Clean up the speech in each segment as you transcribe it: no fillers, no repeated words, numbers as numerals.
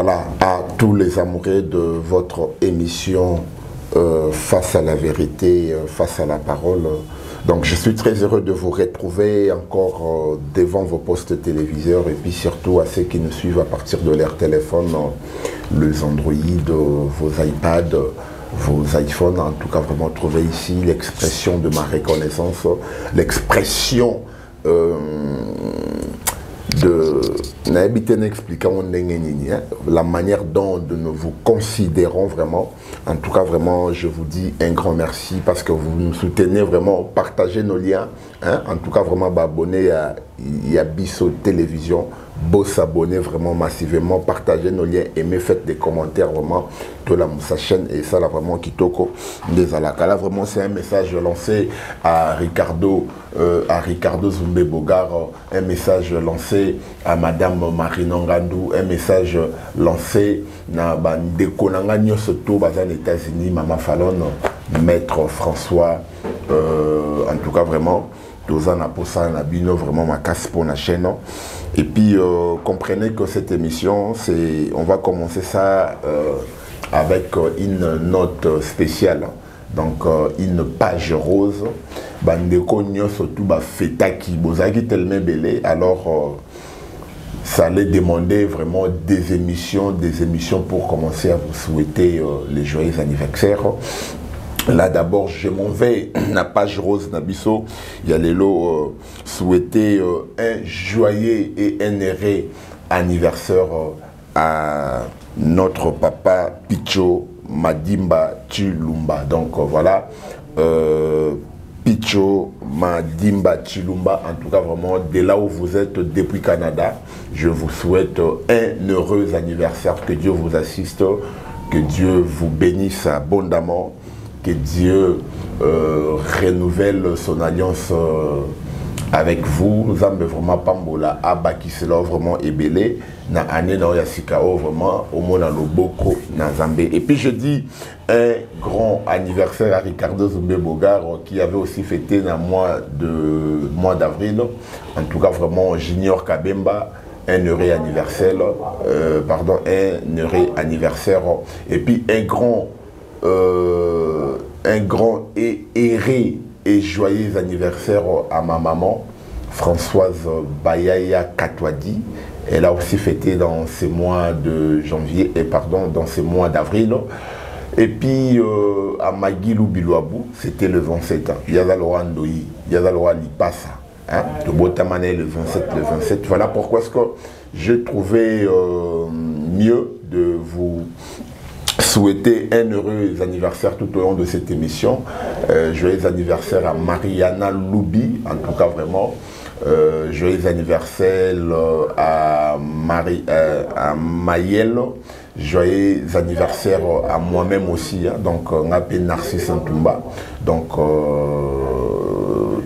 Voilà, à tous les amoureux de votre émission Face à la vérité, face à la parole. Donc je suis très heureux de vous retrouver encore devant vos postes téléviseurs et puis surtout à ceux qui nous suivent à partir de leur téléphone, les Android, vos iPads, vos iPhones. En tout cas, vraiment trouver ici l'expression de ma reconnaissance, l'expression de la manière dont nous vous considérons vraiment. En tout cas, vraiment, je vous dis un grand merci parce que vous nous soutenez vraiment, partagez nos liens. Hein? En tout cas, vraiment, abonnez à Yabiso Télévision, beau s'abonner vraiment massivement, partagez nos liens, aimez, faites des commentaires vraiment de la Moussa chaîne et ça là vraiment Kitoko des Alaka. Là vraiment c'est un message lancé à Ricardo Zumbe Bogar, un message lancé à Madame Marine Ngandou, un message lancé na bandeko nanga nyonso to baza aux États-Unis, Mama Fallon, Maître François, en tout cas vraiment Dozana Posa Nabino, vraiment ma casse pour la chaîne. Et puis comprenez que cette émission, on va commencer ça avec une note spéciale, donc une page rose. Bandeko surtout feta qui bozaki tellement belé, alors ça allait demander vraiment des émissions pour commencer à vous souhaiter les joyeux anniversaires. Là d'abord je m'en vais la page rose Nabiso, il y a les lots souhaiter un joyeux et un heureux anniversaire à notre papa Picho Madimba Chilumba. Donc voilà, Picho Madimba Chilumba, en tout cas vraiment de là où vous êtes depuis Canada, je vous souhaite un heureux anniversaire, que Dieu vous assiste, que Dieu vous bénisse abondamment, que Dieu renouvelle son alliance avec vous. Nous avons vraiment pambola abaki cela vraiment ébélé na année na yasikao vraiment au monde dans le boko na Zambé. Et puis je dis un grand anniversaire à Ricardo Zumbe Bogar qui avait aussi fêté dans le mois d'avril. En tout cas vraiment Junior Kabemba, un heureux anniversaire, un heureux anniversaire. Et puis un grand et heureux et joyeux anniversaire à ma maman, Françoise Bayaya Katwadi. Elle a aussi fêté dans ce mois de janvier, dans ce mois d'avril. Et puis à Magilou Bilouabou, c'était le 27 ans. Yazalora Ndoyi, Yazalora Lipasa. Hein? De Botamane le 27. Voilà pourquoi est-ce que je trouvais mieux de vous souhaiter un heureux anniversaire tout au long de cette émission. Joyeux anniversaire à Mariana Loubi, en tout cas vraiment. Joyeux anniversaire à Mayel. Joyeux anniversaire à moi-même aussi. Hein, donc, on appelle Narcisse Ntumba. Donc,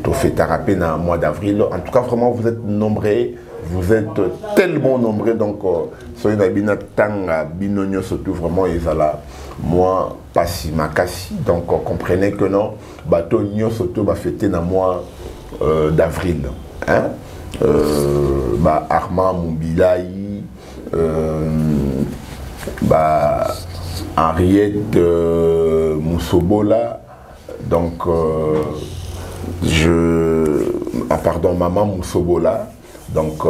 tu fais tarapé dans le mois d'avril. En tout cas, vraiment, vous êtes nombreux. Vous êtes tellement nombreux, donc soyez dans tanga binonyo surtout vraiment ils là moi pas si makasi, donc comprenez que non bateau nyo surtout va fêter dans le mois d'avril, hein. Armand Moubilaï, Henriette Moussobola, donc maman Moussobola. Donc,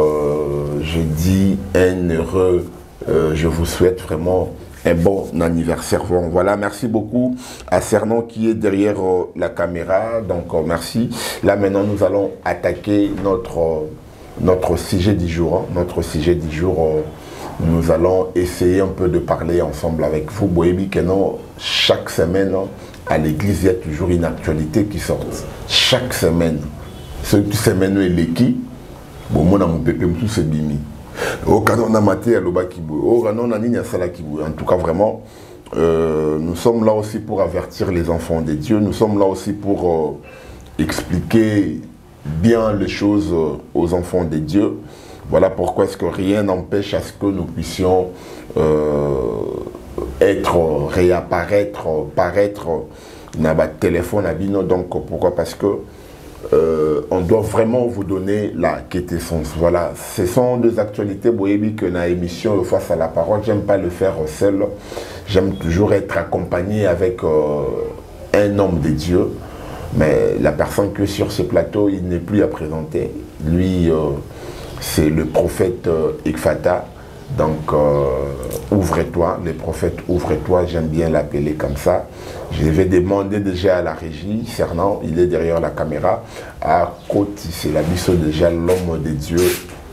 je dis un heureux, je vous souhaite vraiment un bon anniversaire. Voilà, merci beaucoup à Cernon qui est derrière la caméra. Donc, merci. Là, maintenant, nous allons attaquer notre sujet du jour. Hein. Notre sujet du jour, nous allons essayer un peu de parler ensemble avec vous. Boébi, que non, chaque semaine, à l'église, il y a toujours une actualité qui sort. Chaque semaine. Cette semaine, il est qui? Bon, moi, mon pépé, tout c'est bimi. Au canon, on a maté à l'obakibu. Au canon, on a nini à salakibu. En tout cas, vraiment, nous sommes là aussi pour avertir les enfants de Dieu. Nous sommes là aussi pour expliquer bien les choses aux enfants de Dieu. Voilà pourquoi est-ce que rien n'empêche à ce que nous puissions réapparaître, paraître dans notre téléphone à Bino. Donc, pourquoi? Parce que on doit vraiment vous donner la quintessence. Voilà, ce sont deux actualités, Boyebi, que dans l'émission Face à la parole, j'aime pas le faire seul. J'aime toujours être accompagné avec un homme de Dieu. Mais la personne que sur ce plateau, il n'est plus à présenter. Lui, c'est le prophète Ikfata. Donc, ouvre-toi, le prophète, ouvre-toi, j'aime bien l'appeler comme ça. Je vais demander déjà à la régie, Cernant, il est derrière la caméra, à côté, c'est la biso déjà l'homme de Dieu,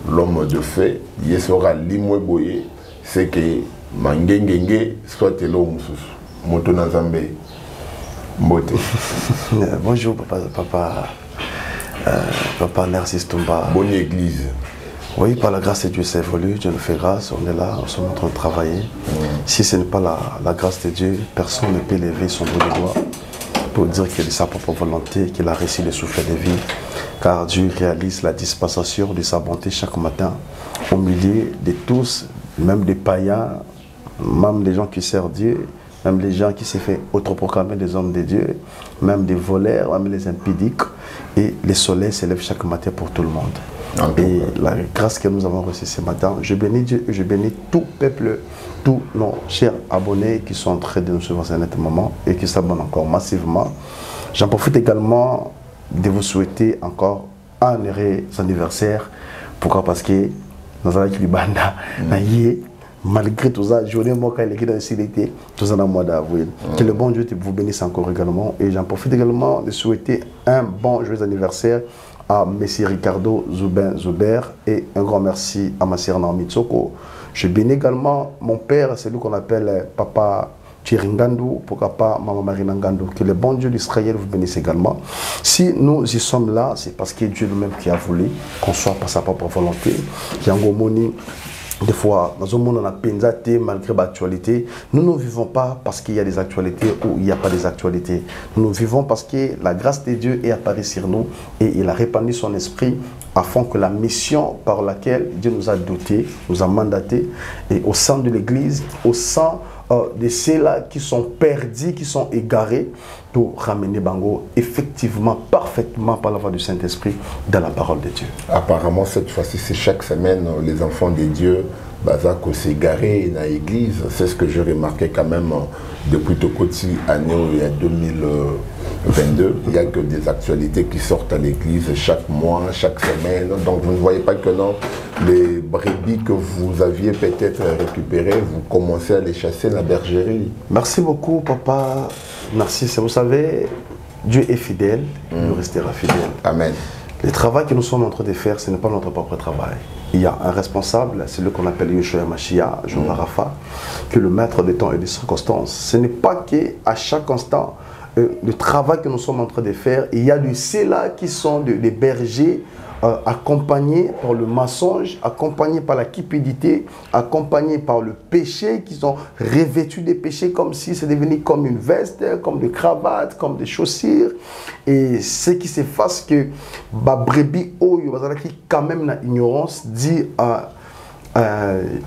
l'homme de feu. Il sera limoué, c'est que Mangengenge soit l'homme sous Moto Nazambe. Mbote. Bonjour, papa Narcisse Toumba. Bonne église. Oui, par la grâce de Dieu, c'est évolué, Dieu nous fait grâce, on est là, on est en train de travailler. Si ce n'est pas la grâce de Dieu, personne ne peut lever son bout de doigt pour dire qu'il est de sa propre volonté, qu'il a réussi le souffle de vie. Car Dieu réalise la dispensation de sa bonté chaque matin au milieu de tous, même des païens, même des gens qui servent Dieu, même les gens qui se font autoproclamer des hommes de Dieu, même des voleurs, même les impudiques. Et le soleil s'élève chaque matin pour tout le monde. Et la grâce que nous avons reçue ce matin, je bénis Dieu et je bénis tout peuple, tous nos chers abonnés qui sont en train de nous suivre à ce moment et qui s'abonnent encore massivement. J'en profite également de vous souhaiter encore un heureux anniversaire. Pourquoi? Parce que nous avons écrit Banda, malgré tout ça, journée moi quand il est dans l'été, tout ça dans le mois d'avril. Que le bon Dieu vous bénisse encore également. Et j'en profite également de souhaiter un bon joyeux anniversaire à M. Ricardo Zoubert et un grand merci à ma sœur Naomi Tsoko. Je bénis également mon père, celui qu'on appelle Papa Thiringandou, pourquoi pas Maman Marina Ngandou. Que le bon Dieu d'Israël vous bénisse également. Si nous y sommes là, c'est parce que Dieu lui-même qui a voulu qu'on soit par sa propre volonté. Yango Moni, des fois, dans un monde on a pensé malgré l'actualité. Nous ne vivons pas parce qu'il y a des actualités ou il n'y a pas des actualités. Nous vivons parce que la grâce de Dieu est apparue sur nous et il a répandu son esprit afin que la mission par laquelle Dieu nous a dotés, nous a mandatés, et au sein de l'Église, au sein de ceux-là qui sont perdus, qui sont égarés, pour ramener Bango effectivement, parfaitement par la voix du Saint-Esprit dans la parole de Dieu. Apparemment, cette fois-ci, c'est chaque semaine, les enfants de Dieu, Bazako s'égarer dans l'église. C'est ce que j'ai remarqué quand même depuis Tokoti, année il y a 2022. Il n'y a que des actualités qui sortent à l'église chaque mois, chaque semaine. Donc vous ne voyez pas que non, les brebis que vous aviez peut-être récupérées, vous commencez à les chasser dans la bergerie. Merci beaucoup, papa. Merci. Vous savez, Dieu est fidèle, il restera fidèle. Amen. Le travail que nous sommes en train de faire, ce n'est pas notre propre travail. Il y a un responsable, c'est le qu'on appelle Yeshua Mashiach, Jean Rafa, qui est le maître des temps et des circonstances. Ce n'est pas qu'à chaque instant, le travail que nous sommes en train de faire, il y a de ceux-là qui sont des bergers, accompagnés par le mensonge, accompagnés par la cupidité, accompagnés par le péché, qui sont revêtus des péchés comme si c'est devenu comme une veste, comme des cravates, comme des chaussures. Et ce qui s'efface que brebis oyo qui quand même dans l'ignorance dit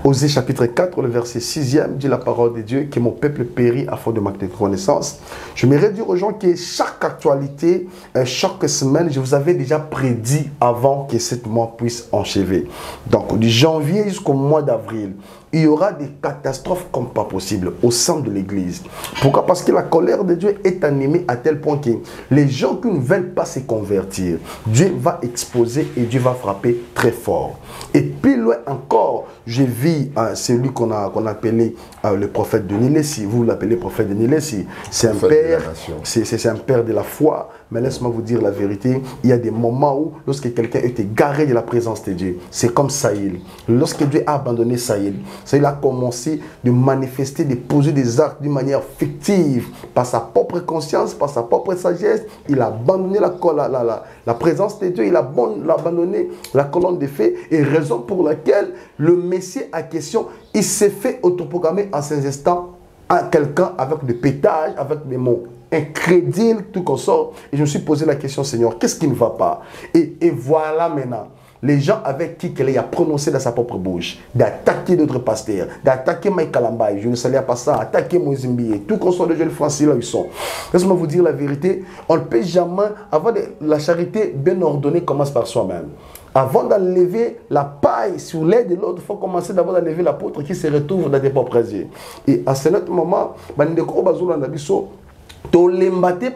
Osée chapitre 4, le verset 6e, dit la parole de Dieu que mon peuple périt à faute de manque de connaissance. Je m'aimerais dire aux gens que chaque actualité, chaque semaine, je vous avais déjà prédit avant que ce mois puisse enchever. Donc, du janvier jusqu'au mois d'avril, il y aura des catastrophes comme pas possible au sein de l'église. Pourquoi? Parce que la colère de Dieu est animée à tel point que les gens qui ne veulent pas se convertir, Dieu va exposer et Dieu va frapper très fort. Et plus loin encore, je vis celui qu'on a appelé le prophète de Nilessi. Vous l'appelez prophète de Nilessi. C'est un père, c'est un père de la foi. Mais laisse-moi vous dire la vérité, il y a des moments où, lorsque quelqu'un est égaré de la présence de Dieu, c'est comme Saïl. Lorsque Dieu a abandonné Saïl, Saïl a commencé de manifester, de poser des actes d'une manière fictive, par sa propre conscience, par sa propre sagesse. Il a abandonné la présence de Dieu, il a abandonné la colonne de feu, et raison pour laquelle le Messie à question, il s'est fait autoproclamer en ces instants à quelqu'un avec des pétages, avec des mots incrédule, tout qu'on sort. Et je me suis posé la question, Seigneur, qu'est-ce qui ne va pas? Et voilà maintenant, les gens avec qui il a prononcé dans sa propre bouche, d'attaquer d'autres pasteurs, d'attaquer Mike Kalambay, je ne salue pas ça, attaquer Mozimbi, tout qu'on soit de jeunes Français là où ils sont. Laisse-moi vous dire la vérité, on ne peut jamais, avant la charité bien ordonnée commence par soi-même. Avant d'enlever la paille sur l'aide de l'autre, il faut commencer d'abord d'enlever l'apôtre qui se retrouve dans tes propres yeux. Et à ce moment,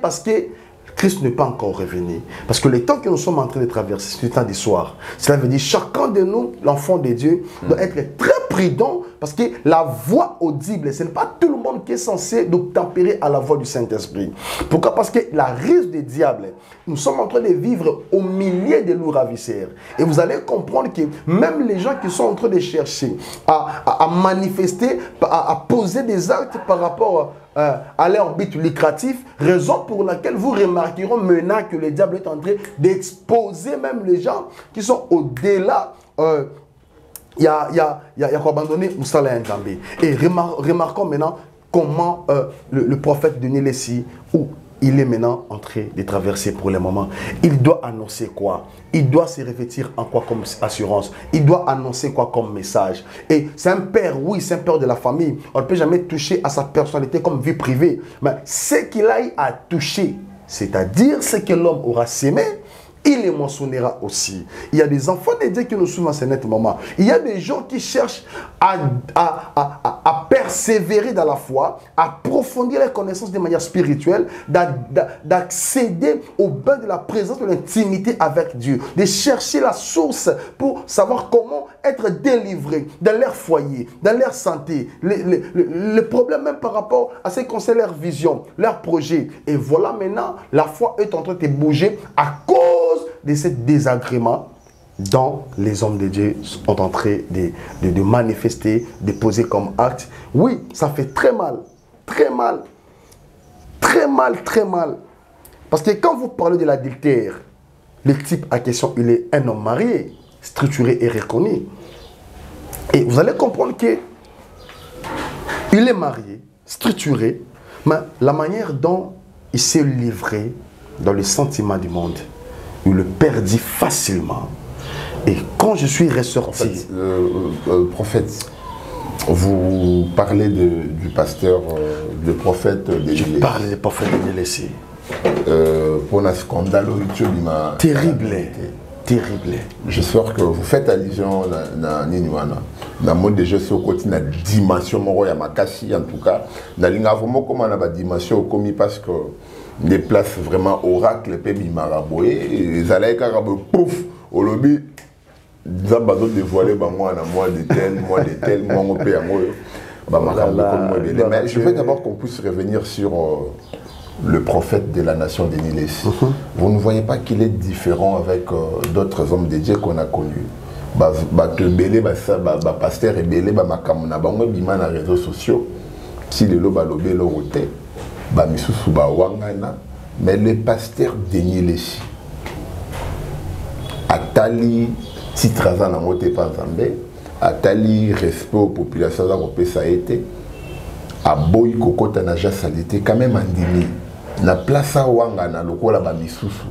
parce que Christ n'est pas encore revenu. Parce que le temps que nous sommes en train de traverser, c'est le temps du soir. Cela veut dire que chacun de nous, l'enfant de Dieu, doit être très prudent parce que la voix audible, ce n'est pas tout le monde qui est censé tempérer à la voix du Saint-Esprit. Pourquoi? Parce que la risque des diables, nous sommes en train de vivre au milieu des loups ravisseurs. Et vous allez comprendre que même les gens qui sont en train de chercher à manifester, à poser des actes par rapport à leur but lucratif, raison pour laquelle vous remarquerez maintenant que le diable est en train d'exposer même les gens qui sont au-delà. Il y a quoi abandonner Moussala Ndambé. Et remarquons maintenant comment le prophète Denis Lessi, où il est maintenant en train de traverser pour le moment. Il doit annoncer quoi? Il doit se revêtir en quoi comme assurance? Il doit annoncer quoi comme message? Et c'est un père, oui, c'est un père de la famille. On ne peut jamais toucher à sa personnalité comme vie privée. Mais ce qu'il a à toucher, c'est-à-dire ce que l'homme aura sémé, il les mentionnera aussi. Il y a des enfants de Dieu qui nous suivent en ce net moment. Il y a des gens qui cherchent à persévérer dans la foi, à approfondir les connaissances de manière spirituelle, d'accéder au bain de la présence, de l'intimité avec Dieu, de chercher la source pour savoir comment être délivré dans leur foyer, dans leur santé, le problème même par rapport à ce qui concerne leur vision, leur projet. Et voilà maintenant, la foi est en train de bouger à cause de ce désagrément dont les hommes de Dieu sont en train de manifester, de poser comme acte. Oui, ça fait très mal, très mal, très mal, très mal. Parce que quand vous parlez de l'adultère, le type à question, il est un homme marié, structuré et reconnu. Et vous allez comprendre que il est marié, structuré, mais la manière dont il s'est livré dans le sentiment du monde, il le perdit facilement. Et quand je suis ressorti... Prophète, vous parlez du pasteur, du prophète de Je parle du prophète de Lessi. Pour un scandale, terrible. Terrible. J'espère que vous faites allusion à Niniwana. Dans le monde de jeu, c'est au côté de la dimension, en tout cas. Dans vraiment comment on a la dimension commis parce que des places vraiment oracle, pays maraboué, les allaient carabou, pouf, au lobby, ils ont besoin de dévoiler, moi de tel, moi, mon père, moi, mais je veux d'abord qu'on puisse revenir sur le prophète de la nation de Denis Lessi. Vous ne voyez pas qu'il est différent avec d'autres hommes de Dieu qu'on a connus. Pasteur et belé, makamuna, bima na réseaux sociaux, si le loba lobé le roté. Mais le pasteur Denis Lessi atali titraza na moté panzambe atali respect aux populations da ça a été a boy kokota na ja salité quand même andimi na place wanga na lokola ba misusu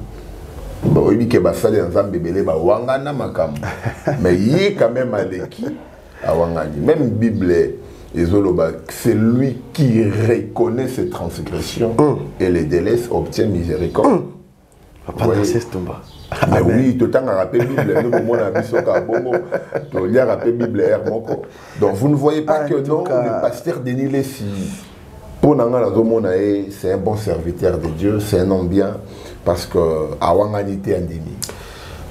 ba obi ke ba sale nzambe belé ba wanga na makam mais yi quand même aleki a wanga même Bible. C'est lui qui reconnaît ses transgressions et les délaisse, obtient miséricorde. Ah oui, tout le temps, on rappelle Bible. Donc vous ne voyez pas que non, le pasteur Denis Lessi, c'est un bon serviteur de Dieu, c'est un homme bien, parce que Awanganité en demi.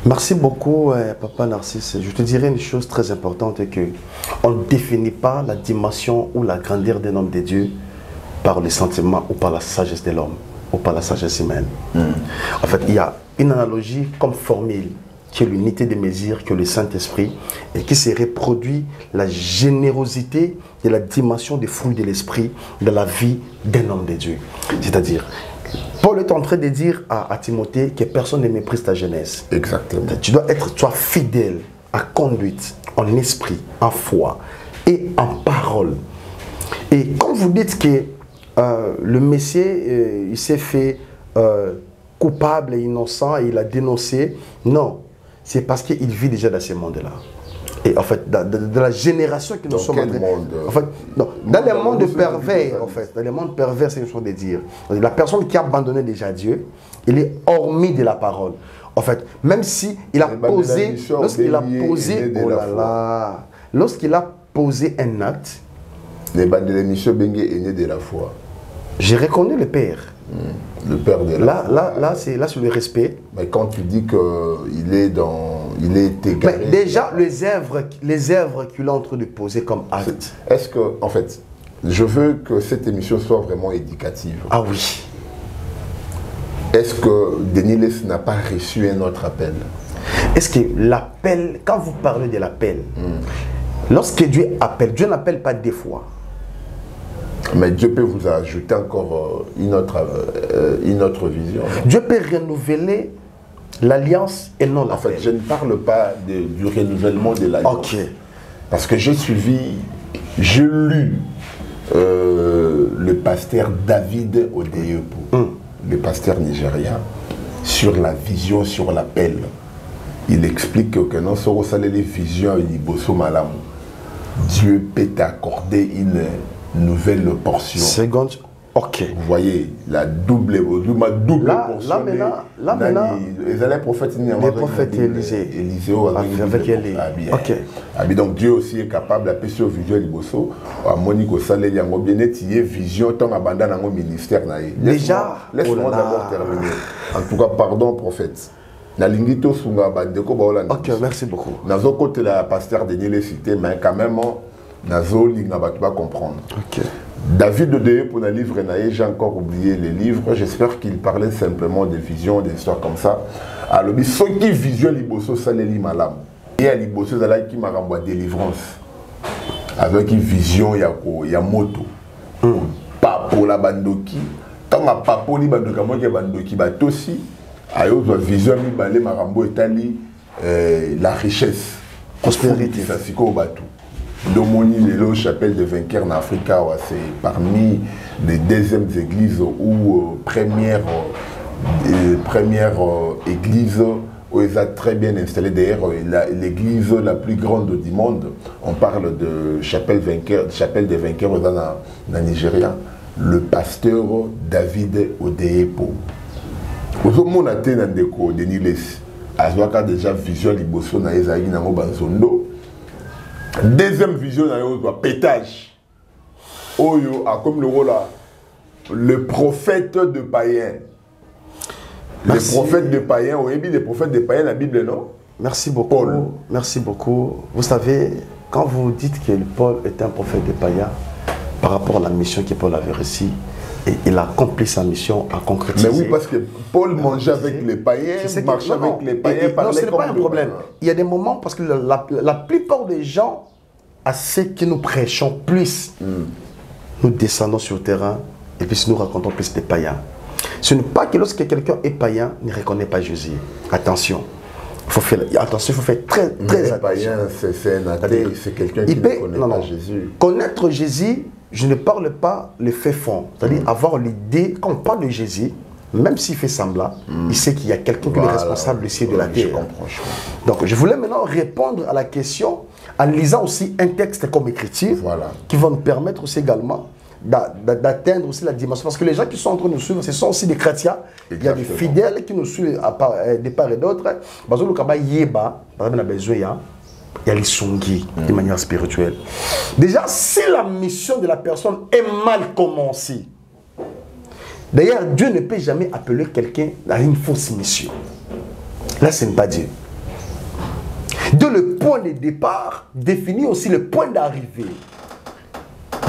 Merci beaucoup, Papa Narcisse. Je te dirais une chose très importante, que on ne définit pas la dimension ou la grandeur d'un homme de Dieu par les sentiments ou par la sagesse de l'homme ou par la sagesse humaine. En fait, il y a une analogie comme formule qui est l'unité de mesure que le Saint-Esprit et qui se reproduit la générosité de la dimension des fruits de l'esprit dans la vie d'un homme de Dieu. C'est-à-dire, Paul est en train de dire à Timothée que personne ne méprise ta jeunesse. Exactement. Tu dois être fidèle à conduite, en esprit, en foi et en parole. Et quand vous dites que le Messie, il s'est fait coupable et innocent et il a dénoncé, non. c'est parce qu'il vit déjà dans ce monde-là. Et en fait, dans la génération que nous sommes en train... En fait, non, dans les mondes pervers, en fait, dans les mondes pervers, c'est une chose de dire. La personne qui a abandonné déjà Dieu, il est hormis de la parole. En fait, même si il a posé, lorsqu'il a posé, oh là là, lorsqu'il a posé un acte, les bandes de l'émission Bengue est né de la foi. J'ai reconnu le Père. Le Père de la foi. Là, c'est le respect. Mais quand tu dis qu'il est égaré. Mais déjà, les œuvres qu'il est en train de poser comme acte. Est-ce que, en fait, je veux que cette émission soit vraiment éducative. Ah oui. Est-ce que Denis Les n'a pas reçu un autre appel? Est-ce que l'appel, quand vous parlez de l'appel, lorsque Dieu appelle, Dieu n'appelle pas deux fois. Mais Dieu peut vous ajouter encore une autre vision. Dieu peut renouveler l'alliance et non l'appel. En fait, je ne parle pas du renouvellement de l'alliance. Ok. Parce que j'ai lu le pasteur David Odeyepo, le pasteur nigérien, sur la vision, sur l'appel. Il explique que non seulement ça les visions et les malamu, Dieu peut t'accorder une nouvelle portion. Seconde, ok. Vous voyez, la double portion. Là maintenant, les prophètes Élisée. Avec Élie. Ok. Donc Dieu aussi est capable de faire vision liboso. À Monique Salé, il y a bien étudié vision tant abandonné dans le ministère. Déjà. Laisse-moi d'abord terminer. En tout cas, pardon, prophète. Ok, merci beaucoup. Nazo côté la pasteur Denis les cité, mais quand même, Nazo n'a pas comprendre. Ok. David de pour le livre, j'ai encore oublié les livres. J'espère qu'il parlait simplement des visions, des histoires comme ça. Alors, ceux qui vision liboso, ça les lit malam. Et à liboso, ça qui m'a renvoyé délivrance. Avec une vision, il y a moto. Pas pour la bandoki. Tant ma papo li bandoka moi qui bandoki batosi. Ayo vision mi balé marambo etali la richesse, prospérité. Ça c'est quoi bateau. Domoni Lelo, chapelle de vainqueurs en Afrique, c'est parmi les deuxièmes églises ou première église où ils ont très bien installé. D'ailleurs, l'église la plus grande du monde, on parle de chapelle des vainqueurs dans Nigeria. Le pasteur David Odeyepo. Au monde a été dans des cours de Niles. Azwaka déjà vision liboso na ezali na banzondo. Deuxième vision na yo pétage. Oyo a comme le rôle là le prophète de païen. Les prophètes de païens, on dit les prophètes de païens la Bible non? Merci beaucoup. Paul. Merci beaucoup. Vous savez, quand vous dites que Paul est un prophète de païens, par rapport à la mission que Paul avait reçue, et il a accompli sa mission à concrétiser. Mais oui, parce que Paul mangeait avec les païens, marchait avec les païens, non, ce n'est pas un problème. Il y a des moments, parce que la plupart des gens, à ceux qui nous prêchons plus, nous descendons sur le terrain et puis nous racontons plus des païens. Ce n'est pas que lorsque quelqu'un est païen, il ne reconnaît pas Jésus. Attention. Il faut faire très attention. Païen, c'est un athée, c'est quelqu'un qui ne connaît pas Jésus. Connaître Jésus, je ne parle pas le fait fond. C'est-à-dire avoir l'idée, quand on parle de Jésus, même s'il fait semblant, il sait qu'il y a quelqu'un qui est responsable du ciel de la terre. Je comprends. Donc je voulais maintenant répondre à la question en lisant aussi un texte comme écriture qui va nous permettre aussi également d'atteindre aussi la dimension. Parce que les gens qui sont en train de nous suivre, ce sont aussi des chrétiens. Il y a des fidèles qui nous suivent de part et d'autre. Parce que on a besoin, il y a les songis de manière spirituelle. Déjà, si la mission de la personne est mal commencée, d'ailleurs, Dieu ne peut jamais appeler quelqu'un à une fausse mission. Là, ce n'est pas Dieu. De le point de départ définit aussi le point d'arrivée.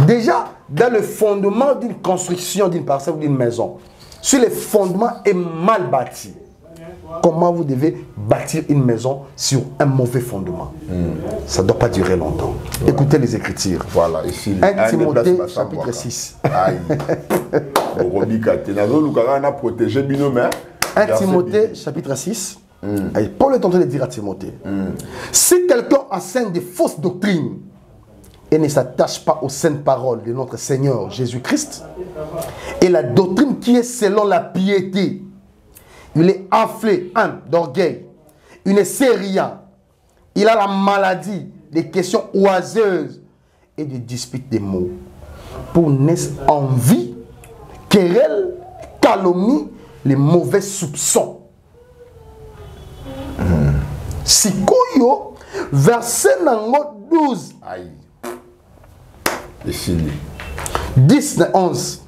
Déjà, dans le fondement d'une construction, d'une parcelle ou d'une maison, si le fondement est mal bâti, comment vous devez bâtir une maison sur un mauvais fondement? Ça ne doit pas durer longtemps. Écoutez les Écritures. Voilà, ici. 1 Timothée, chapitre 6. 1 Timothée, chapitre 6. Paul est en train de dire à Timothée, si quelqu'un enseigne des fausses doctrines et ne s'attache pas aux saintes paroles de notre Seigneur Jésus-Christ et la doctrine qui est selon la piété, il est enflé d'orgueil il ne sait rien. Il a la maladie des questions oiseuses et des disputes des mots. Pour naître envie, querelle, calomnie, les mauvais soupçons. Sikoyo, verset nango 12. Aïe. Et signé. 10 et 11.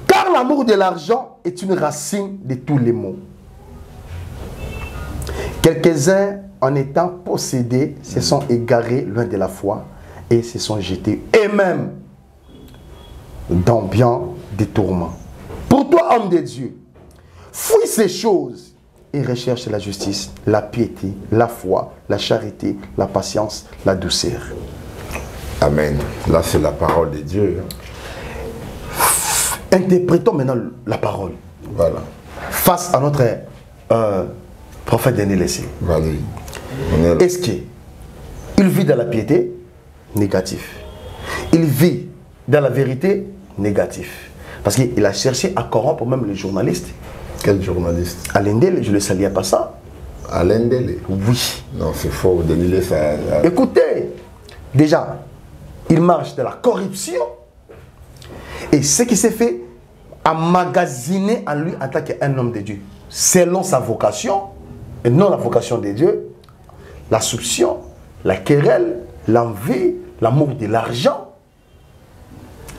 Car l'amour de l'argent est une racine de tous les maux. Quelques-uns, en étant possédés, se sont égarés loin de la foi et se sont jetés eux-mêmes dans bien des tourments. Pour toi, homme de Dieu, fouille ces choses et recherche la justice, la piété, la foi, la charité, la patience, la douceur. Amen. Là, c'est la parole de Dieu. Interprétons maintenant la parole. Voilà. Face à notre prophète Denis Lessé. Vas-y. Est-ce qu'il vit dans la piété? Négatif. Il vit dans la vérité? Négatif. Parce qu'il a cherché à corrompre même les journalistes. Quel journaliste? Alain Dele, je ne le salue pas ça. Alain Dele? Oui. Non, c'est faux. Denis Lessé, ça... Écoutez, déjà, il marche de la corruption. Et ce qui s'est fait a magasiné en lui en tant qu'un homme de Dieu. Selon sa vocation, et non la vocation de Dieu, la soupçon, la querelle, l'envie, l'amour de l'argent,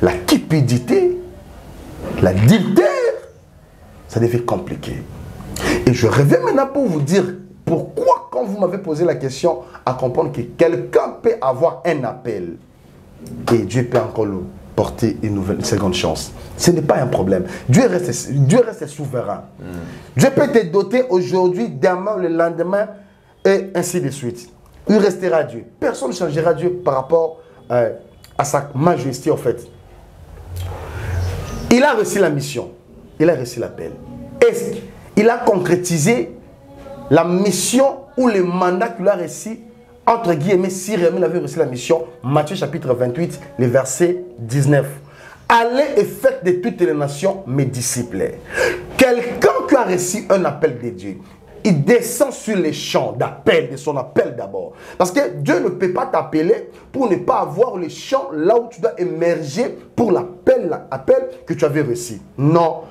la cupidité, l'adultère, ça devient compliqué. Et je reviens maintenant pour vous dire pourquoi, quand vous m'avez posé la question, à comprendre que quelqu'un peut avoir un appel et Dieu peut encore le porter une seconde chance. Ce n'est pas un problème. Dieu reste souverain. Dieu peut te doter aujourd'hui, demain, le lendemain, et ainsi de suite. Il restera Dieu. Personne ne changera Dieu par rapport à sa majesté, en fait. Il a reçu la mission. Il a reçu l'appel. Est-ce qu'il a concrétisé la mission ou le mandat qu'il a reçu, entre guillemets, si réellement il avait reçu la mission? Matthieu chapitre 28, le verset 19. Allez et faites de toutes les nations mes disciples. Quelqu'un qui a reçu un appel de Dieu, il descend sur les champs d'appel, de son appel d'abord. Parce que Dieu ne peut pas t'appeler pour ne pas avoir les champs là où tu dois émerger pour l'appel que tu avais reçu. Non,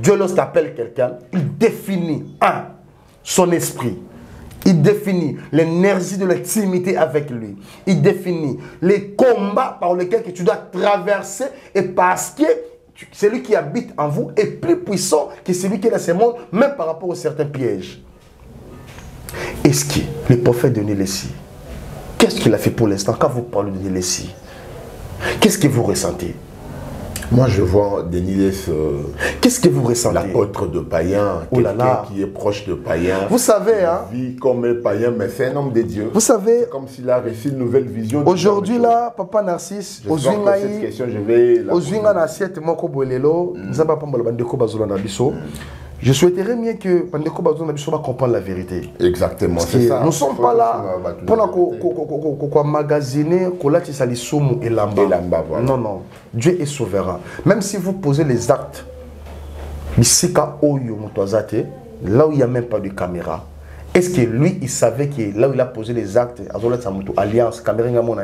Dieu lorsqu'il appelle quelqu'un, il définit son esprit. Il définit l'énergie de l'intimité avec lui. Il définit les combats par lesquels que tu dois traverser. Et parce que celui qui habite en vous est plus puissant que celui qui est dans ce monde, même par rapport à certains pièges. Est-ce que le prophète de Nélessi, qu'est-ce qu'il a fait pour l'instant quand vous parlez de Nélessi? Qu'est-ce que vous ressentez? Moi, je vois Denis Lessé, qu'est-ce que vous ressentez? l'apôtre de païen, quelqu'un qui est proche de païen. Vous savez, hein? Il vit comme un païen, mais c'est un homme de Dieu. Vous savez, c'est comme s'il a reçu une nouvelle vision. Aujourd'hui, là, Papa Narcisse, cette question, je vais la poser. Je souhaiterais bien que Pandeko Bazouna Bisso va comprendre la vérité. Exactement, c'est ça. Nous ne sommes pas là pour magasiner, et lamba. Voilà. Non, non. Dieu est souverain. Même si vous posez les actes, là où il n'y a même pas de caméra, est-ce que lui, il savait que là où il a posé les actes, alliance, caméra, non,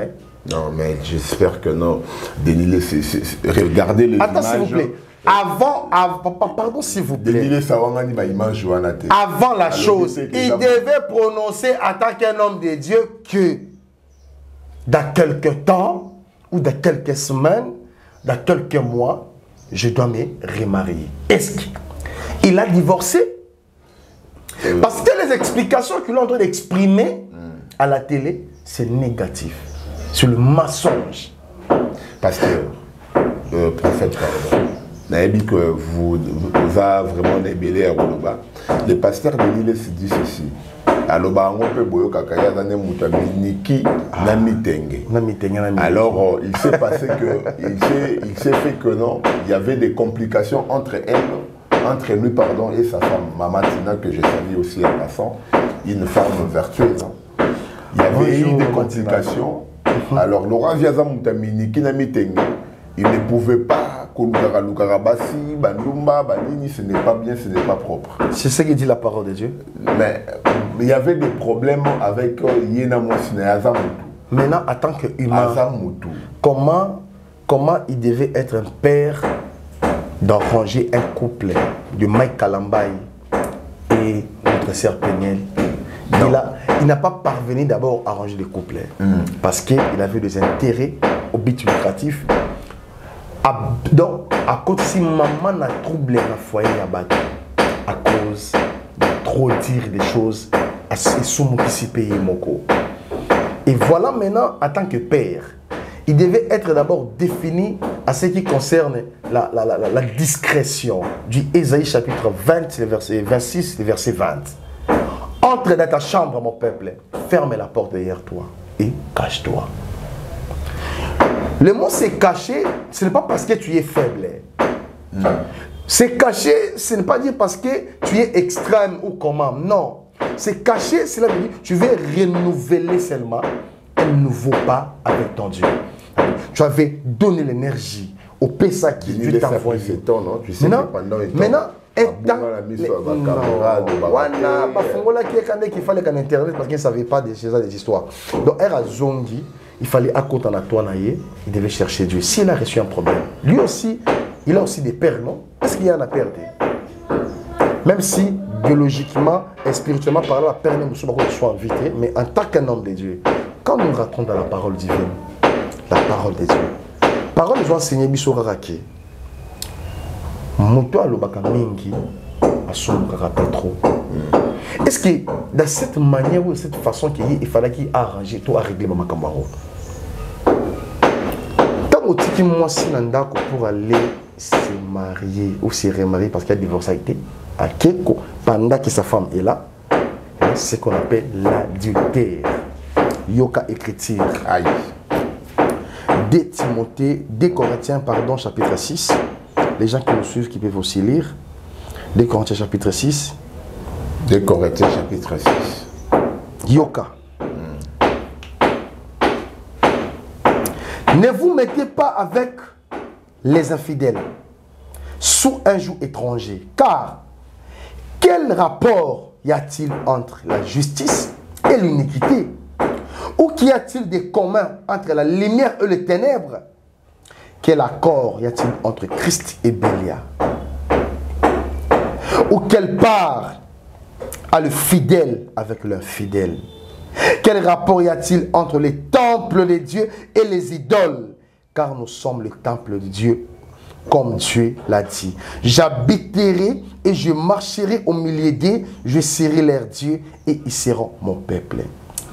mais j'espère que non. Denis Lessé, regardez les Attends, images. s'il vous plaît. Pardon s'il vous plaît. Avant la chose, il devait prononcer en tant qu'un homme de Dieu que dans quelques temps, ou dans quelques semaines, dans quelques mois, je dois me remarier. Est-ce qu'il a divorcé? Parce que les explications qu'il est en train d'exprimer à la télé, c'est négatif. C'est le mensonge. Pasteur, prophète, pardon. Naïbi que vous va vraiment débêler à Rouloba. Le pasteur de l'île se dit ceci. Alors, il s'est passé que, il s'est fait que non, il y avait des complications entre lui, pardon, et sa femme, Maman Tina, que je salue aussi en passant, une femme vertueuse. Il y avait eu des complications. Alors, Laurent Viaza Moutamini, qui n'a mis il ne pouvait pas Kolukarabasi, Bandumba, Banini, ce n'est pas bien, ce n'est pas propre. C'est ce que dit la parole de Dieu. Mais il y avait des problèmes avec Yena Mosine Azamutu. Maintenant, en tant qu'humain, comment il devait être un père d'arranger un couple de Mike Kalambaï et notre sœur Péniel? Il n'a pas parvenu d'abord à arranger les couples parce qu'il avait des intérêts au but lucratif. Donc, à cause si maman a troublé la foyer à cause de trop dire des choses à ce qui payer moko. Et voilà maintenant, en tant que père, il devait être d'abord défini à ce qui concerne la discrétion du Ésaïe chapitre 20, le verset 26, le verset 20. Entre dans ta chambre, mon peuple, ferme la porte derrière toi et cache-toi. Le mot c'est caché, ce n'est pas parce que tu es faible. C'est caché, ce n'est pas dire parce que tu es extrême ou comment. Non. C'est caché, cela veut dire tu veux renouveler seulement un nouveau pas avec ton Dieu. Tu avais donné l'énergie au Pessa qui Dieu t'a envoyé. Maintenant, qu'il fallait qu'en internet parce qu'il ne savait pas des histoires. Donc, Zongi, il fallait à côté de toi, il devait chercher Dieu. S'il a reçu un problème, lui aussi, il a aussi des pères, non? Est-ce qu'il y en a perdu? Même si, biologiquement et spirituellement parlant, la père ne soit invité, mais en tant qu'un homme de Dieu, quand nous rentrons dans la parole divine, la parole de Dieu, parole nous enseigner Bissoraraki. Moto alobaka mingi asomukaka trop. Est-ce que dans cette manière ou de cette façon il fallait qu'il arrange tout à régler ma camaro? Tant que tu moi si nandako pour aller se marier ou se remarier parce qu'il y a divorcé à Keko pendant que sa femme est là, c'est ce qu'on appelle l'adultère. Yoka écriture. Aïe. 2 Corinthiens, pardon, chapitre 6. Les gens qui nous suivent, qui peuvent aussi lire. 2 Corinthiens, chapitre 6. 2 Corinthiens, chapitre 6. Yoka. Ne vous mettez pas avec les infidèles sous un joug étranger. Car, quel rapport y a-t-il entre la justice et l'iniquité? Ou qu'y a-t-il de commun entre la lumière et les ténèbres? Quel accord y a-t-il entre Christ et Bélial? Ou quelle part a le fidèle avec l'infidèle? Quel rapport y a-t-il entre les temples de Dieu et les idoles? Car nous sommes le temple de Dieu, comme Dieu l'a dit. J'habiterai et je marcherai au milieu d'eux, je serai leur Dieu et ils seront mon peuple.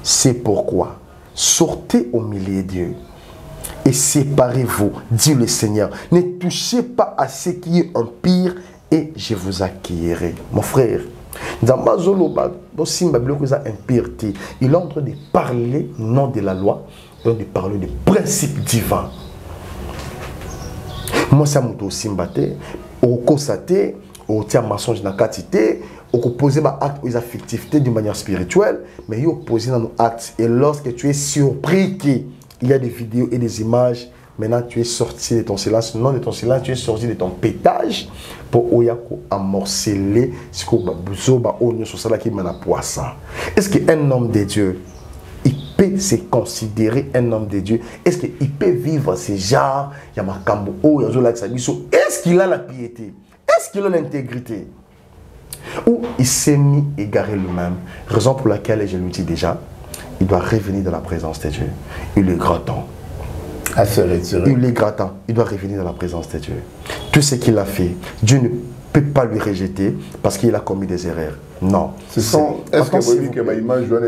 C'est pourquoi, sortez au milieu d'eux et séparez-vous, dit le Seigneur. Ne touchez pas à ce qui est impur et je vous accueillerai. Mon frère, il est en train de parler non de la loi, il est en train de parler des principes divins. Moi, ça m'a aussi mbatté, au constaté, au tir mensonge dans la quantité, au poser ma acte aux affectivités d'une manière spirituelle, mais il opposé dans nos actes. Et lorsque tu es surpris qu'il y a des vidéos et des images, maintenant tu es sorti de ton silence, non de ton silence, tu es sorti de ton pétage pour amorceler ce que est-ce qu'un homme de Dieu, il peut se considérer un homme de Dieu? Est-ce qu'il peut vivre ce genre? Est-ce qu'il a la piété? Est-ce qu'il a l'intégrité? Ou il s'est mis égaré lui-même? Raison pour laquelle je lui dis déjà, il doit revenir dans la présence de Dieu. Il est grand temps. À se retirer. Il est grand temps. Il doit revenir dans la présence de Dieu. Tout ce qu'il a fait, Dieu ne peut pas lui rejeter parce qu'il a commis des erreurs. Non. Est-ce que vous dites que l'image doit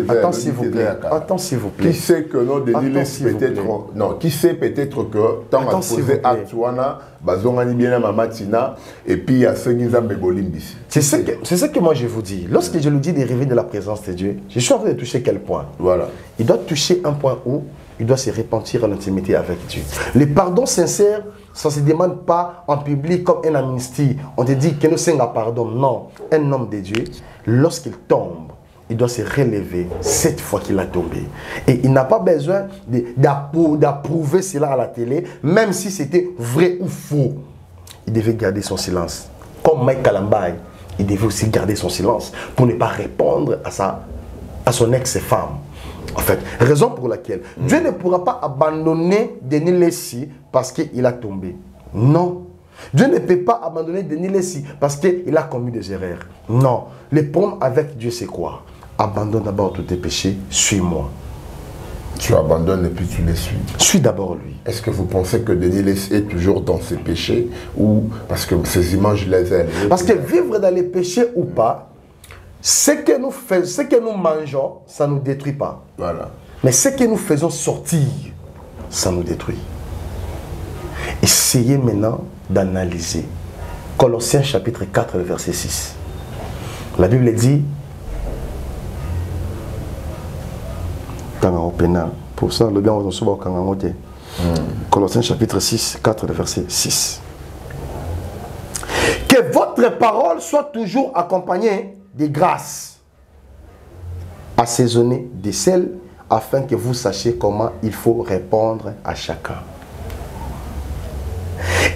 attends s'il vous plaît. Attends s'il vous plaît. Qui sait que non, peut-être non. Qui sait peut-être que tant à poser Atuana, Bazongani bien Mamatina et puis il y a ceux qui ont Bebolimbis. C'est ce que moi je vous dis. Lorsque je lui dis de revenir de la présence de Dieu, je suis en train de toucher quel point? Voilà. Il doit toucher un point où il doit se repentir en intimité avec Dieu. Le pardon sincère, ça ne se demande pas en public comme un amnistie. On te dit que nous sommes pardon. Non. Un homme de Dieu, lorsqu'il tombe, il doit se relever 7 fois qu'il a tombé. Et il n'a pas besoin d'approuver cela à la télé, même si c'était vrai ou faux. Il devait garder son silence. Comme Mike Kalambay, il devait aussi garder son silence pour ne pas répondre à son ex-femme. En fait, raison pour laquelle Dieu ne pourra pas abandonner Denis Lessi parce qu'il a tombé. Non. Dieu ne peut pas abandonner Denis Lessi parce qu'il a commis des erreurs. Non. Le problème avec Dieu, c'est quoi? Abandonne d'abord tous tes péchés, suis-moi. Tu abandonnes et puis tu les suis. Suis d'abord lui. Est-ce que vous pensez que Denis Lessi est toujours dans ses péchés ou parce que ces images, je les aime? Parce que vivre dans les péchés ou pas, ce que nous mangeons, ça ne nous détruit pas. Voilà. Mais ce que nous faisons sortir, ça nous détruit. Essayez maintenant d'analyser. Colossiens chapitre 4, verset 6. La Bible dit, pour ça, le bien on se voit Colossiens chapitre 6, 4, verset 6. Que votre parole soit toujours accompagnée de grâce, assaisonnée de sel, afin que vous sachiez comment il faut répondre à chacun.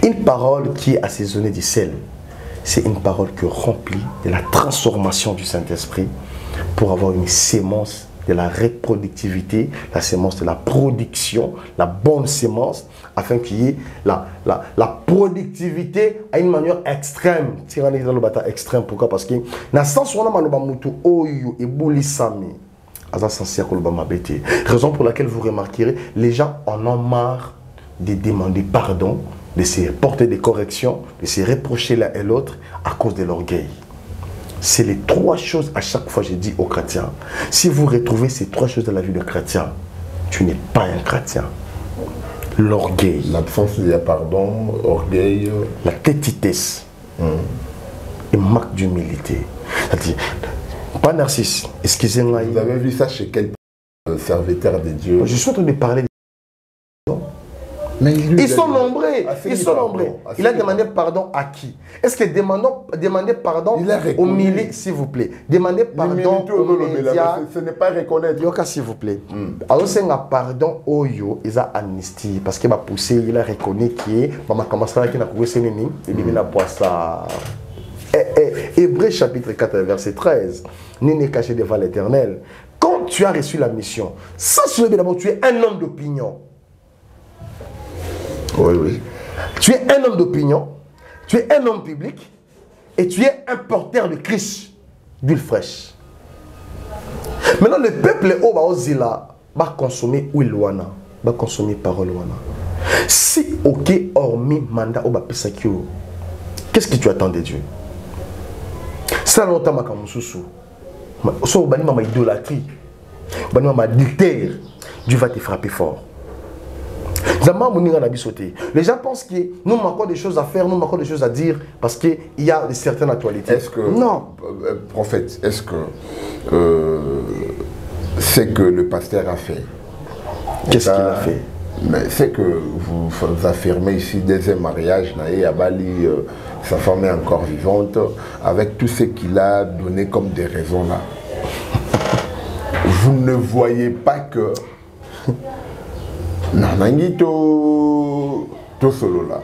Une parole qui est assaisonnée de sel, c'est une parole qui remplit de la transformation du Saint-Esprit pour avoir une sémence de la reproductivité, la sémence de la production, la bonne sémence, afin qu'il y ait la productivité à une manière extrême. Tirani dans le bataille extrême, pourquoi? Parce que dans le sens où on a manubamutu oyo et boulisami, raison pour laquelle vous remarquerez, les gens en ont marre de demander pardon, de se porter des corrections, de se reprocher l'un et l'autre à cause de l'orgueil. C'est les 3 choses à chaque fois que je dis aux chrétiens. Si vous retrouvez ces 3 choses dans la vie de chrétien, tu n'es pas un chrétien. L'orgueil. L'absence de pardon, orgueil. La tétitesse. Et manque d'humilité. Pas Narcisse, excusez-moi. Vous avez vu ça chez quel serviteur de Dieu? Je suis en train de parler. Mais lui, ils sont nombreux. Ils sont nombreux. Il a demandé pardon à qui? Est-ce que demandez pardon au milieu, s'il vous plaît? Demandez pardon aux médias. Ce n'est pas reconnaître. Yoka, s'il vous plaît. Alors, c'est un pardon au yo, ils ont amnistie. Parce qu'il va pousser, il a reconnu qu'il est. Maman commence à dire qu'il a il dit qu'il ça. Hébreux chapitre 4, verset 13. Nul n'est caché devant l'Éternel. Quand tu as reçu la mission, sans se lever d'abord, tu es un homme d'opinion. Oui, oui. Tu es un homme d'opinion, tu es un homme public et tu es un porteur de Christ, d'huile fraîche. Maintenant, le peuple va consommer huile wana, va consommer parole wana. Si ok hormis mandat oba pesakio, qu'est-ce que tu attends de Dieu? Ça longtemps ma kamususu. So bani ma idolâtrie, bani ma dictaire, Dieu va te frapper fort. Les gens pensent que nous manquons des choses à faire, nous manquons des choses à dire parce qu'il y a certaines actualités. Est-ce que, non. Prophète, est-ce que c'est que le pasteur a fait? Qu'est-ce qu'il a fait? Mais c'est que vous affirmez ici deuxième mariage, Naé Abali, sa femme est encore vivante, avec tout ce qu'il a donné comme des raisons là. Vous ne voyez pas que Nanangito solo là.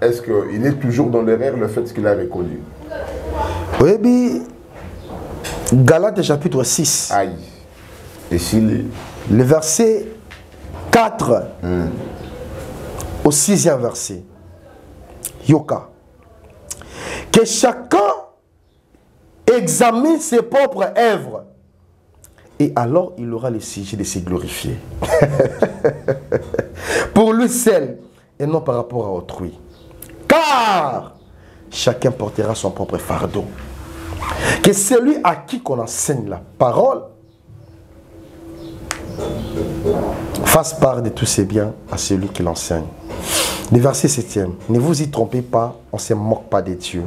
Est-ce qu'il est toujours dans l'erreur le fait qu'il a reconnu? Oui, bien. Galates chapitre 6. Aïe. Et s'il le verset 4 au 6e verset. Yoka. Que chacun examine ses propres œuvres. Et alors, il aura le sujet de se glorifier. Pour lui seul, et non par rapport à autrui. Car chacun portera son propre fardeau. Que celui à qui qu'on enseigne la parole fasse part de tous ses biens à celui qui l'enseigne. Le verset 7e. Ne vous y trompez pas, on ne se moque pas de Dieu.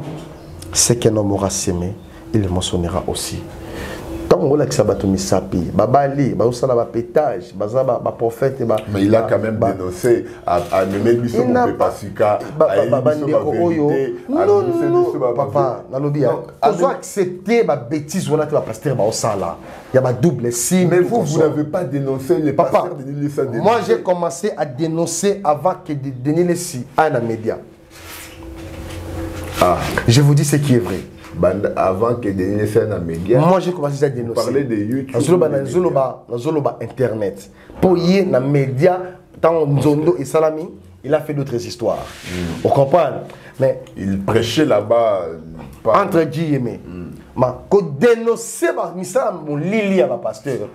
Ce qu'un homme aura sémé, il le mentionnera aussi. Tant on a que ça bateau misapi, babali, basala ba pétage, bazaba ba prophète ba. Mais il a quand même dénoncé à nommer lui son pepasika, non, papa, nalobi a accepté ma bêtise on a que pasteur ba osala. Il y a ma double signe. Mais vous n'avez pas dénoncé les pasteurs de Denis Lessi. Moi j'ai commencé à dénoncer avant que Denis Lessi aille dans les médias. Ah. Je vous dis ce qui est vrai. Avant que Denis Lessi aille dans les médias. Moi j'ai commencé à dénoncer. Vous parlez de YouTube. Zoloba Internet. Pour y aller dans les médias, tant Nzondo et Salami, il a fait d'autres histoires. Vous comprenez? Mais il prêchait là-bas. Entre guillemets. Quand dénoncer mon lili à ma pasteur.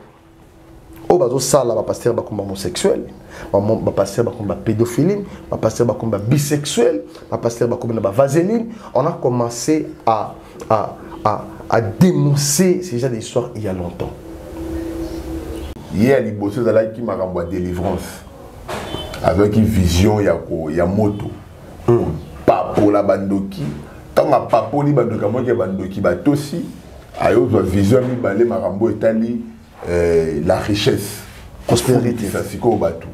Oh, bazo sala ba pasteur ba combat homosexuel, ba pasteur ba combat pédophilie, ba pasteur ba combat bisexuel, ba pasteur ba combat vaseline. On a commencé à dénoncer ces genres d'histoires il y a longtemps. Hier, il bossait dans la qui m'a renvoyé délivrance. Avec une vision, il y a moto. Papo la bandoki. Tant à papo li bandoki, moi qui bandoki, bah aussi. Ayo vision mi balé marambo etali. La richesse, prospérité, ça c'est quoi au bateau.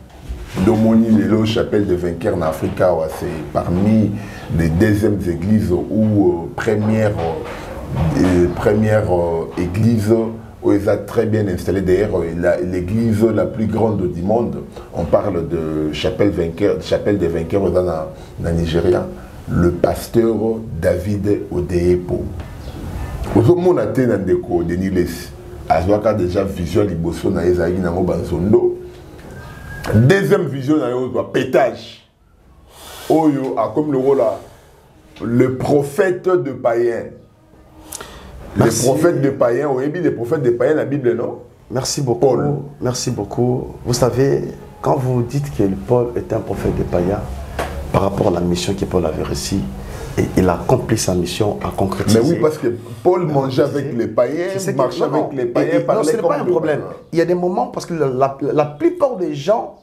Domoni Lelo, chapelle de vainqueurs en Afrique, c'est parmi les deuxièmes églises ou première église où ils ont très bien installé. D'ailleurs, l'église la plus grande du monde. On parle de chapelle des vainqueurs dans Nigeria. Le pasteur David Odeyepo. Vous avez Denis Lessi. Azwaka déjà vision liboso na ezaki nango banzondo. Deuxième vision na yo pétage. Oyo a comme le rôle là le prophète de païen. Les prophètes de païen, on dit les prophètes de païen la Bible non? Merci beaucoup. Paul. Merci beaucoup. Vous savez quand vous dites que Paul est un prophète de païen par rapport à la mission que Paul avait reçue, et il a accompli sa mission à concrétiser. Mais oui, parce que Paul mangeait avec les païens, marchait avec les païens, parlait comme... Non, ce n'est pas un problème. Il y a des moments, parce que la plupart des gens,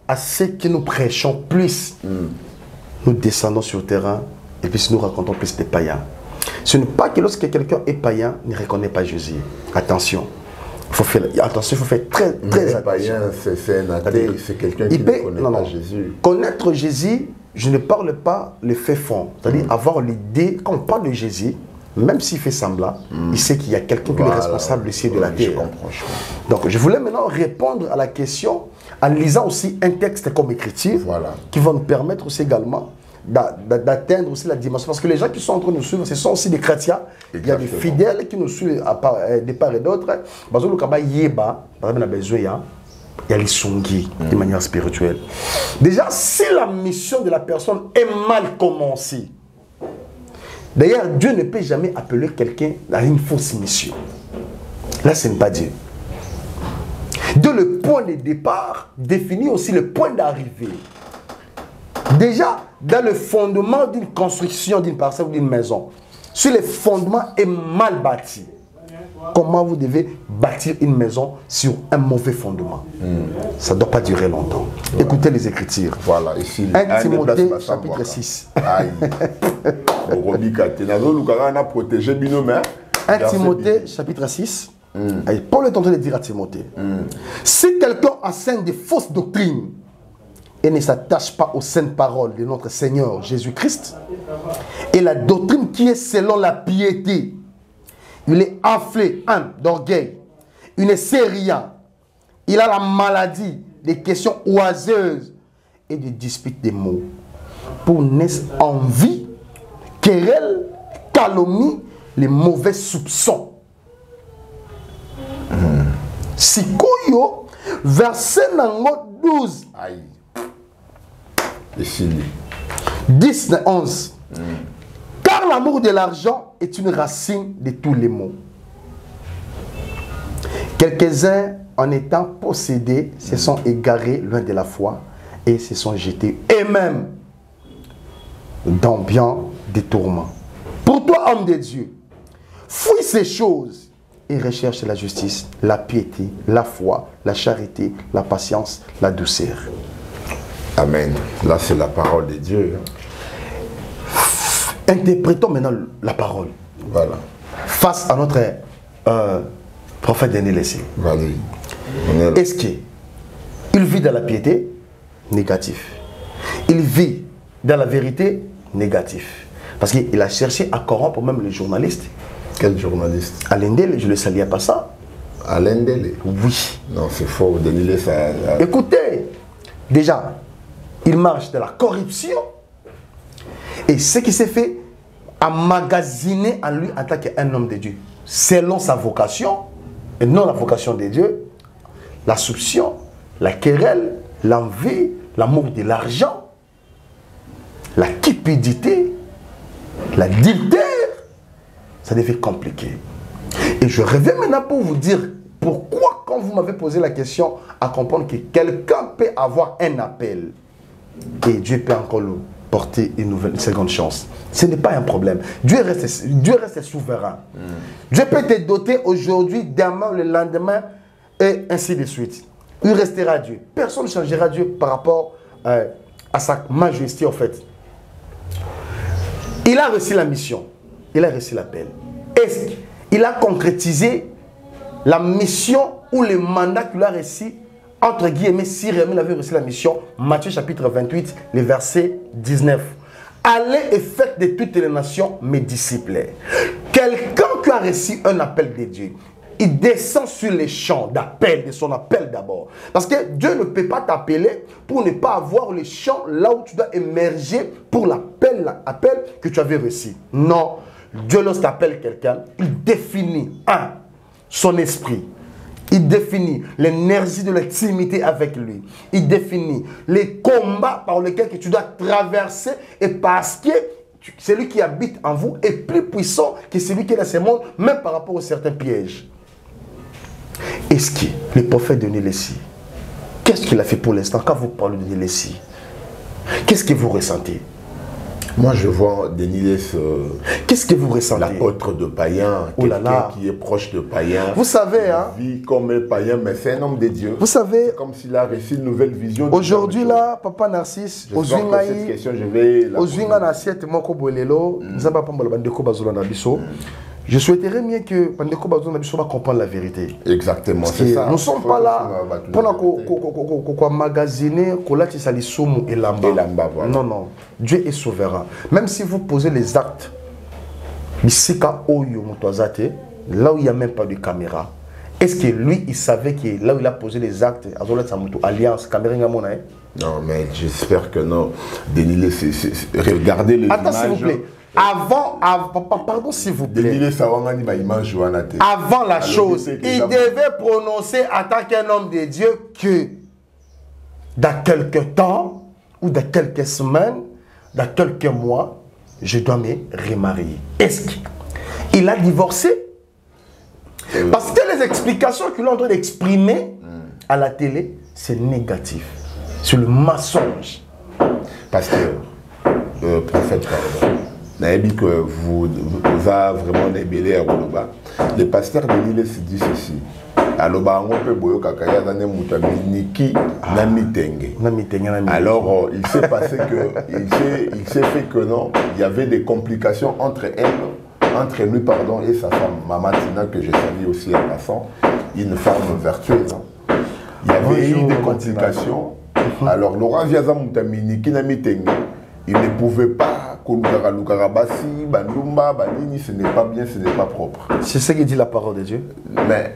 à ce que nous prêchons plus, nous descendons sur le terrain, et puis nous racontons plus des païens. Ce n'est pas que lorsque quelqu'un est païen, il ne reconnaît pas Jésus. Attention. Il faut faire attention. Très attention. Païen, c'est un athée, c'est quelqu'un qui ne connaît pas Jésus. Connaître Jésus, je ne parle pas le fait fond. C'est-à-dire avoir l'idée, quand on parle de Jésus, même s'il fait semblant, il sait qu'il y a quelqu'un qui est responsable ici de la terre. Donc je voulais maintenant répondre à la question en lisant aussi un texte comme écriture qui va nous permettre aussi également d'atteindre aussi la dimension. Parce que les gens qui sont en train de nous suivre, ce sont aussi des chrétiens. Exactement. Il y a des fidèles qui nous suivent de part et d'autre. Il y a les songis de manière spirituelle. Déjà, si la mission de la personne est mal commencée, d'ailleurs, Dieu ne peut jamais appeler quelqu'un à une fausse mission. Là, ce n'est pas Dieu. De le point de départ définit aussi le point d'arrivée. Déjà, dans le fondement d'une construction, d'une parcelle ou d'une maison, si le fondement est mal bâti, comment vous devez bâtir une maison sur un mauvais fondement? Ça ne doit pas durer longtemps. Écoutez les Écritures. Voilà, ici. 1 Timothée, chapitre 6. 1 Timothée, chapitre 6. Paul est en train de dire à Timothée, si quelqu'un enseigne des fausses doctrines et ne s'attache pas aux saintes paroles de notre Seigneur Jésus-Christ et la doctrine qui est selon la piété, il est enflé d'orgueil, il ne sait rien, il a la maladie des questions oiseuses et des disputes des mots, pour naître envie, querelle, calomnie, les mauvais soupçons. Sikoyo, verset 12. Aïe. 10 et 11. Car l'amour de l'argent est une racine de tous les maux. Quelques-uns, en étant possédés, se sont égarés loin de la foi et se sont jetés eux-mêmes dans bien des tourments. Pour toi, homme de Dieu, fouille ces choses et recherche la justice, la piété, la foi, la charité, la patience, la douceur. Amen. Là, c'est la parole de Dieu. Interprétons maintenant la parole. Voilà. Face à notre Prophète Denis Lessé. Vas-y. Est-ce qu'il vit dans la piété? Négatif. Il vit dans la vérité? Négatif. Parce qu'il a cherché à corrompre même les journalistes. Quel journaliste? Alain Dele, je le salue pas ça. Alain Dele? Oui. Non, c'est faux. Denis Lessé, ça... Écoutez, déjà, il marche de la corruption. Et ce qui s'est fait, a magasiné en lui en tant qu'un homme de Dieu. Selon sa vocation, et non la vocation de Dieu, la soupçon, la querelle, l'envie, l'amour de l'argent, la cupidité, l'adultère, ça devient compliqué. Et je reviens maintenant pour vous dire pourquoi, quand vous m'avez posé la question, à comprendre que quelqu'un peut avoir un appel et Dieu peut encore le porter une seconde chance. Ce n'est pas un problème. Dieu reste souverain. Dieu peut te doter aujourd'hui, demain, le lendemain, et ainsi de suite. Il restera Dieu. Personne ne changera Dieu par rapport à sa majesté, en fait. Il a reçu la mission. Il a reçu l'appel. Est-ce qu'il a concrétisé la mission ou le mandat qu'il a reçu, entre guillemets, si réellement il avait reçu la mission? Matthieu chapitre 28, le verset 19. Allez et faites de toutes les nations mes disciples. Quelqu'un qui a reçu un appel de Dieu, il descend sur les champs d'appel, de son appel d'abord. Parce que Dieu ne peut pas t'appeler pour ne pas avoir les champs là où tu dois émerger pour l'appel que tu avais reçu. Non, Dieu lorsqu'appelle quelqu'un, il définit son esprit. Il définit l'énergie de l'intimité avec lui. Il définit les combats par lesquels que tu dois traverser. Et parce que celui qui habite en vous est plus puissant que celui qui est dans ce monde, même par rapport à certains pièges. Est-ce que le prophète Denis Lessé, qu'est-ce qu'il a fait pour l'instant quand vous parlez de Denis Lessé? Qu'est-ce que vous ressentez? Moi, je vois Denis Lessé, qu'est-ce que vous ressentez? l'apôtre de païen, quelqu'un qui est proche de païen. Vous savez, hein? Il vit comme un païen, mais c'est un homme de Dieu. Vous savez, comme s'il a reçu une nouvelle vision. Aujourd'hui, là, Papa Narcisse, cette question, je vais la poser. Je souhaiterais bien que Pandeko Bazouna Nabiso va comprendre la vérité. Exactement, c'est ça. Nous ne sommes pas là pour magasiner, et lamba. Voilà. Non, non. Dieu est souverain. Même si vous posez les actes, là où il n'y a même pas de caméra, est-ce que lui, il savait que là où il a posé les actes, alliance, caméra, non, mais j'espère que non. Denis Lessé, regardez les Attends, images. s'il vous plaît. Pardon s'il vous plaît. Avant la chose, il devait prononcer en tant qu'un homme de Dieu que dans quelques temps, ou dans quelques semaines, dans quelques mois, je dois me remarier. Est-ce qu'il a divorcé? Parce que les explications qu'il est en train d'exprimer à la télé, c'est négatif. C'est le mensonge. Pasteur, prophète, pardon. Que vous avez vraiment débélé à Woloba. Le pasteur Denis Lessé dit ceci. Alors, il s'est passé que, il s'est fait que non, il y avait des complications entre lui, pardon, et sa femme, Mama Tina, que je salue aussi en passant, une femme vertueuse. Il y avait eu des complications. Alors, Laurent Viaza Moutamini, qui n'a mis il ne pouvait pas, ce n'est pas bien, ce n'est pas propre. C'est ce que dit la parole de Dieu. Mais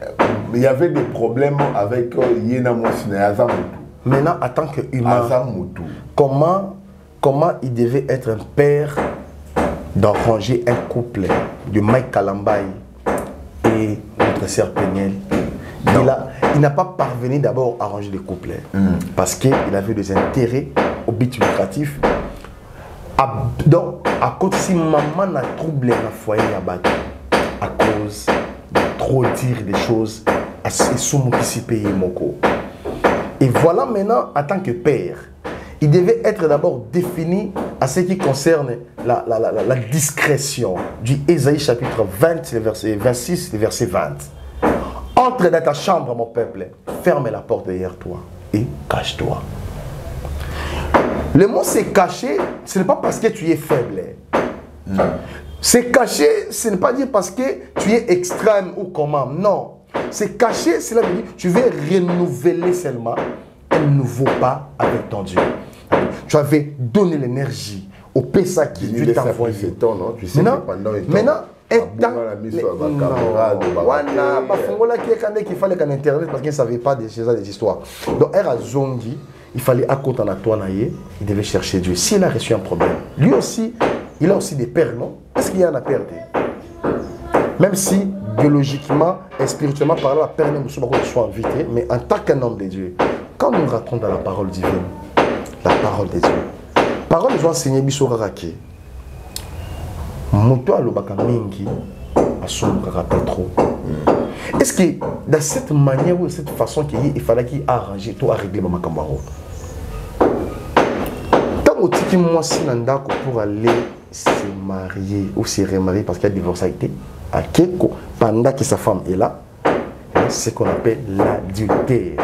il y avait des problèmes avec Yena Moussine Azamutu. Maintenant, en tant qu'humain, comment il devait être un père d'arranger un couple de Mike Kalambaï et notre sœur Péniel? Il n'a pas parvenu d'abord à arranger des couples parce qu'il avait des intérêts au but lucratif. Donc, à cause si maman a troublé le foyer à cause de trop dire des choses à ce pays moko. Et voilà maintenant, en tant que père, il devait être d'abord défini à ce qui concerne la discrétion du Ésaïe chapitre 20, le verset 26, le verset 20. Entre dans ta chambre, mon peuple, ferme la porte derrière toi et cache-toi. Le mot c'est caché, ce n'est pas parce que tu es faible. C'est caché, ce n'est pas dire parce que tu es extrême ou comment. Non. c'est caché, cela veut dire tu veux renouveler seulement un nouveau pas avec ton Dieu. Tu avais donné l'énergie au Pessa qui Dieu t'a envoyé. Tu sais que pendant un temps, maintenant, qu'il fallait qu'en internet parce qu'il ne savait pas des histoires. Donc, Zongi, il fallait à côté de toi, il devait chercher Dieu. S'il a reçu un problème, lui aussi, il a aussi des pères, non? Est-ce qu'il y en a perdu? Même si, biologiquement et spirituellement parlant, la père ne soit invité, mais en tant qu'un homme de Dieu, quand nous rentrons dans la parole divine, la parole de Dieu, parole ils ont enseigné Bissoraraki. Moto alobaka mingi asombraka trop. Est-ce que dans cette manière ou de cette façon qu'il fallait qu'il arrange tout à régler ma camaro? Tant que tu moi si nandako pour aller se marier ou se remarier parce qu'il y a divorce été à Keko pendant que sa femme est là, c'est ce qu'on appelle l'adultère.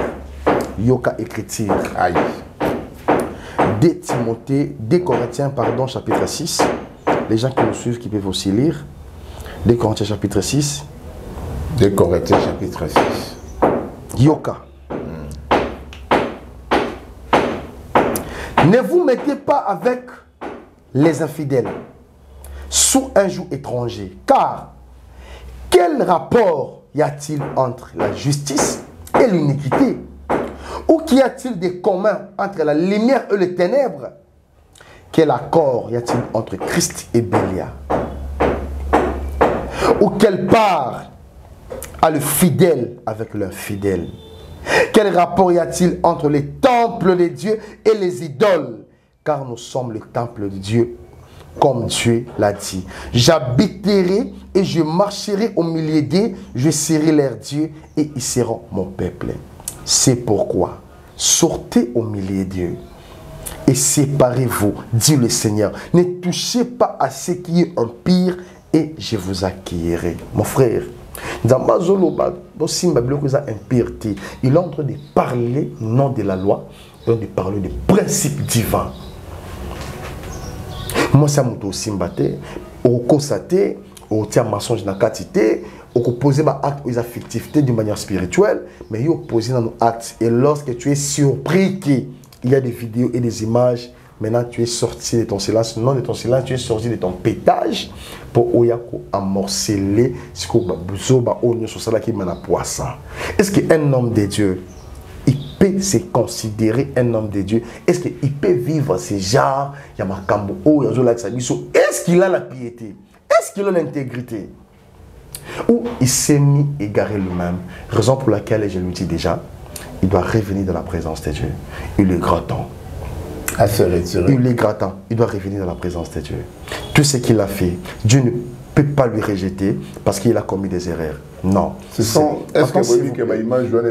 Yoka écriture. Aïe. 2 Corinthiens, pardon, chapitre 6. Les gens qui nous suivent, qui peuvent aussi lire. 2 Corinthiens, chapitre 6. 2 Corinthiens, chapitre 6. Yoka. Ne vous mettez pas avec les infidèles sous un joug étranger. Car, quel rapport y a-t-il entre la justice et l'iniquité? Ou qu'y a-t-il des communs entre la lumière et les ténèbres? Quel accord y a-t-il entre Christ et Bélia? Ou quelle part a le fidèle avec l'infidèle? Quel rapport y a-t-il entre les temples de Dieu et les idoles? Car nous sommes le temple de Dieu, comme Dieu l'a dit. J'habiterai et je marcherai au milieu d'eux, je serai leur Dieu et ils seront mon peuple. C'est pourquoi, sortez au milieu d'eux et séparez-vous, dit le Seigneur. Ne touchez pas à ce qui est impur et je vous accueillerai. Mon frère, dans ma zone, il est en train de parler non de la loi, il est en train de parler des principes divins. Moi, ça m'a aussi battu, au constaté, au tia mensonge na quantité, au poser ma acte aux affectivités d'une manière spirituelle, mais il opposé dans nos actes. Et lorsque tu es surpris qu'il y a des vidéos et des images, maintenant tu es sorti de ton silence, non de ton silence, tu es sorti de ton pétage pour amorceler ce que est-ce qu'un homme de Dieu, il peut se considérer un homme de Dieu? Est-ce qu'il peut vivre ce genre? Est-ce qu'il a la piété? Est-ce qu'il a l'intégrité? Ou il s'est mis égaré lui-même? Raison pour laquelle je lui dis déjà, il doit revenir dans la présence de Dieu. Il est grand temps. À se retirer. Il est grand temps. Il doit revenir dans la présence de Dieu. Tout ce qu'il a fait, Dieu ne peut pas lui rejeter parce qu'il a commis des erreurs. Non. Est-ce que vous dites que ma image doit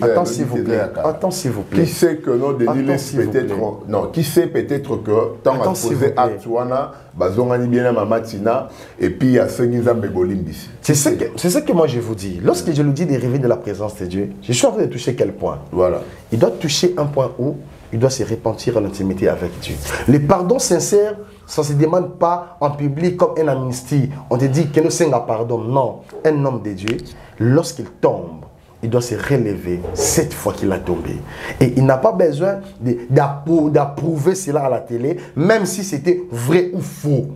attends s'il vous plaît. Attends s'il vous plaît. Qui sait que non, Denis peut-être non, qui sait peut-être que tant à poser Actuana, Bazongani bien ma matina et puis il y a ceux qui ont Bolimbis. C'est ce que moi je vous dis. Lorsque je lui dis de revenir de la présence de Dieu, je suis en train de toucher quel point? Voilà. Il doit toucher un point où il doit se repentir en intimité avec Dieu. Le pardon sincère, ça ne se demande pas en public comme un amnistie. On te dit que nous sommes à pardon. Non. Un homme de Dieu, lorsqu'il tombe, il doit se relever cette fois qu'il a tombé. Et il n'a pas besoin d'approuver cela à la télé, même si c'était vrai ou faux.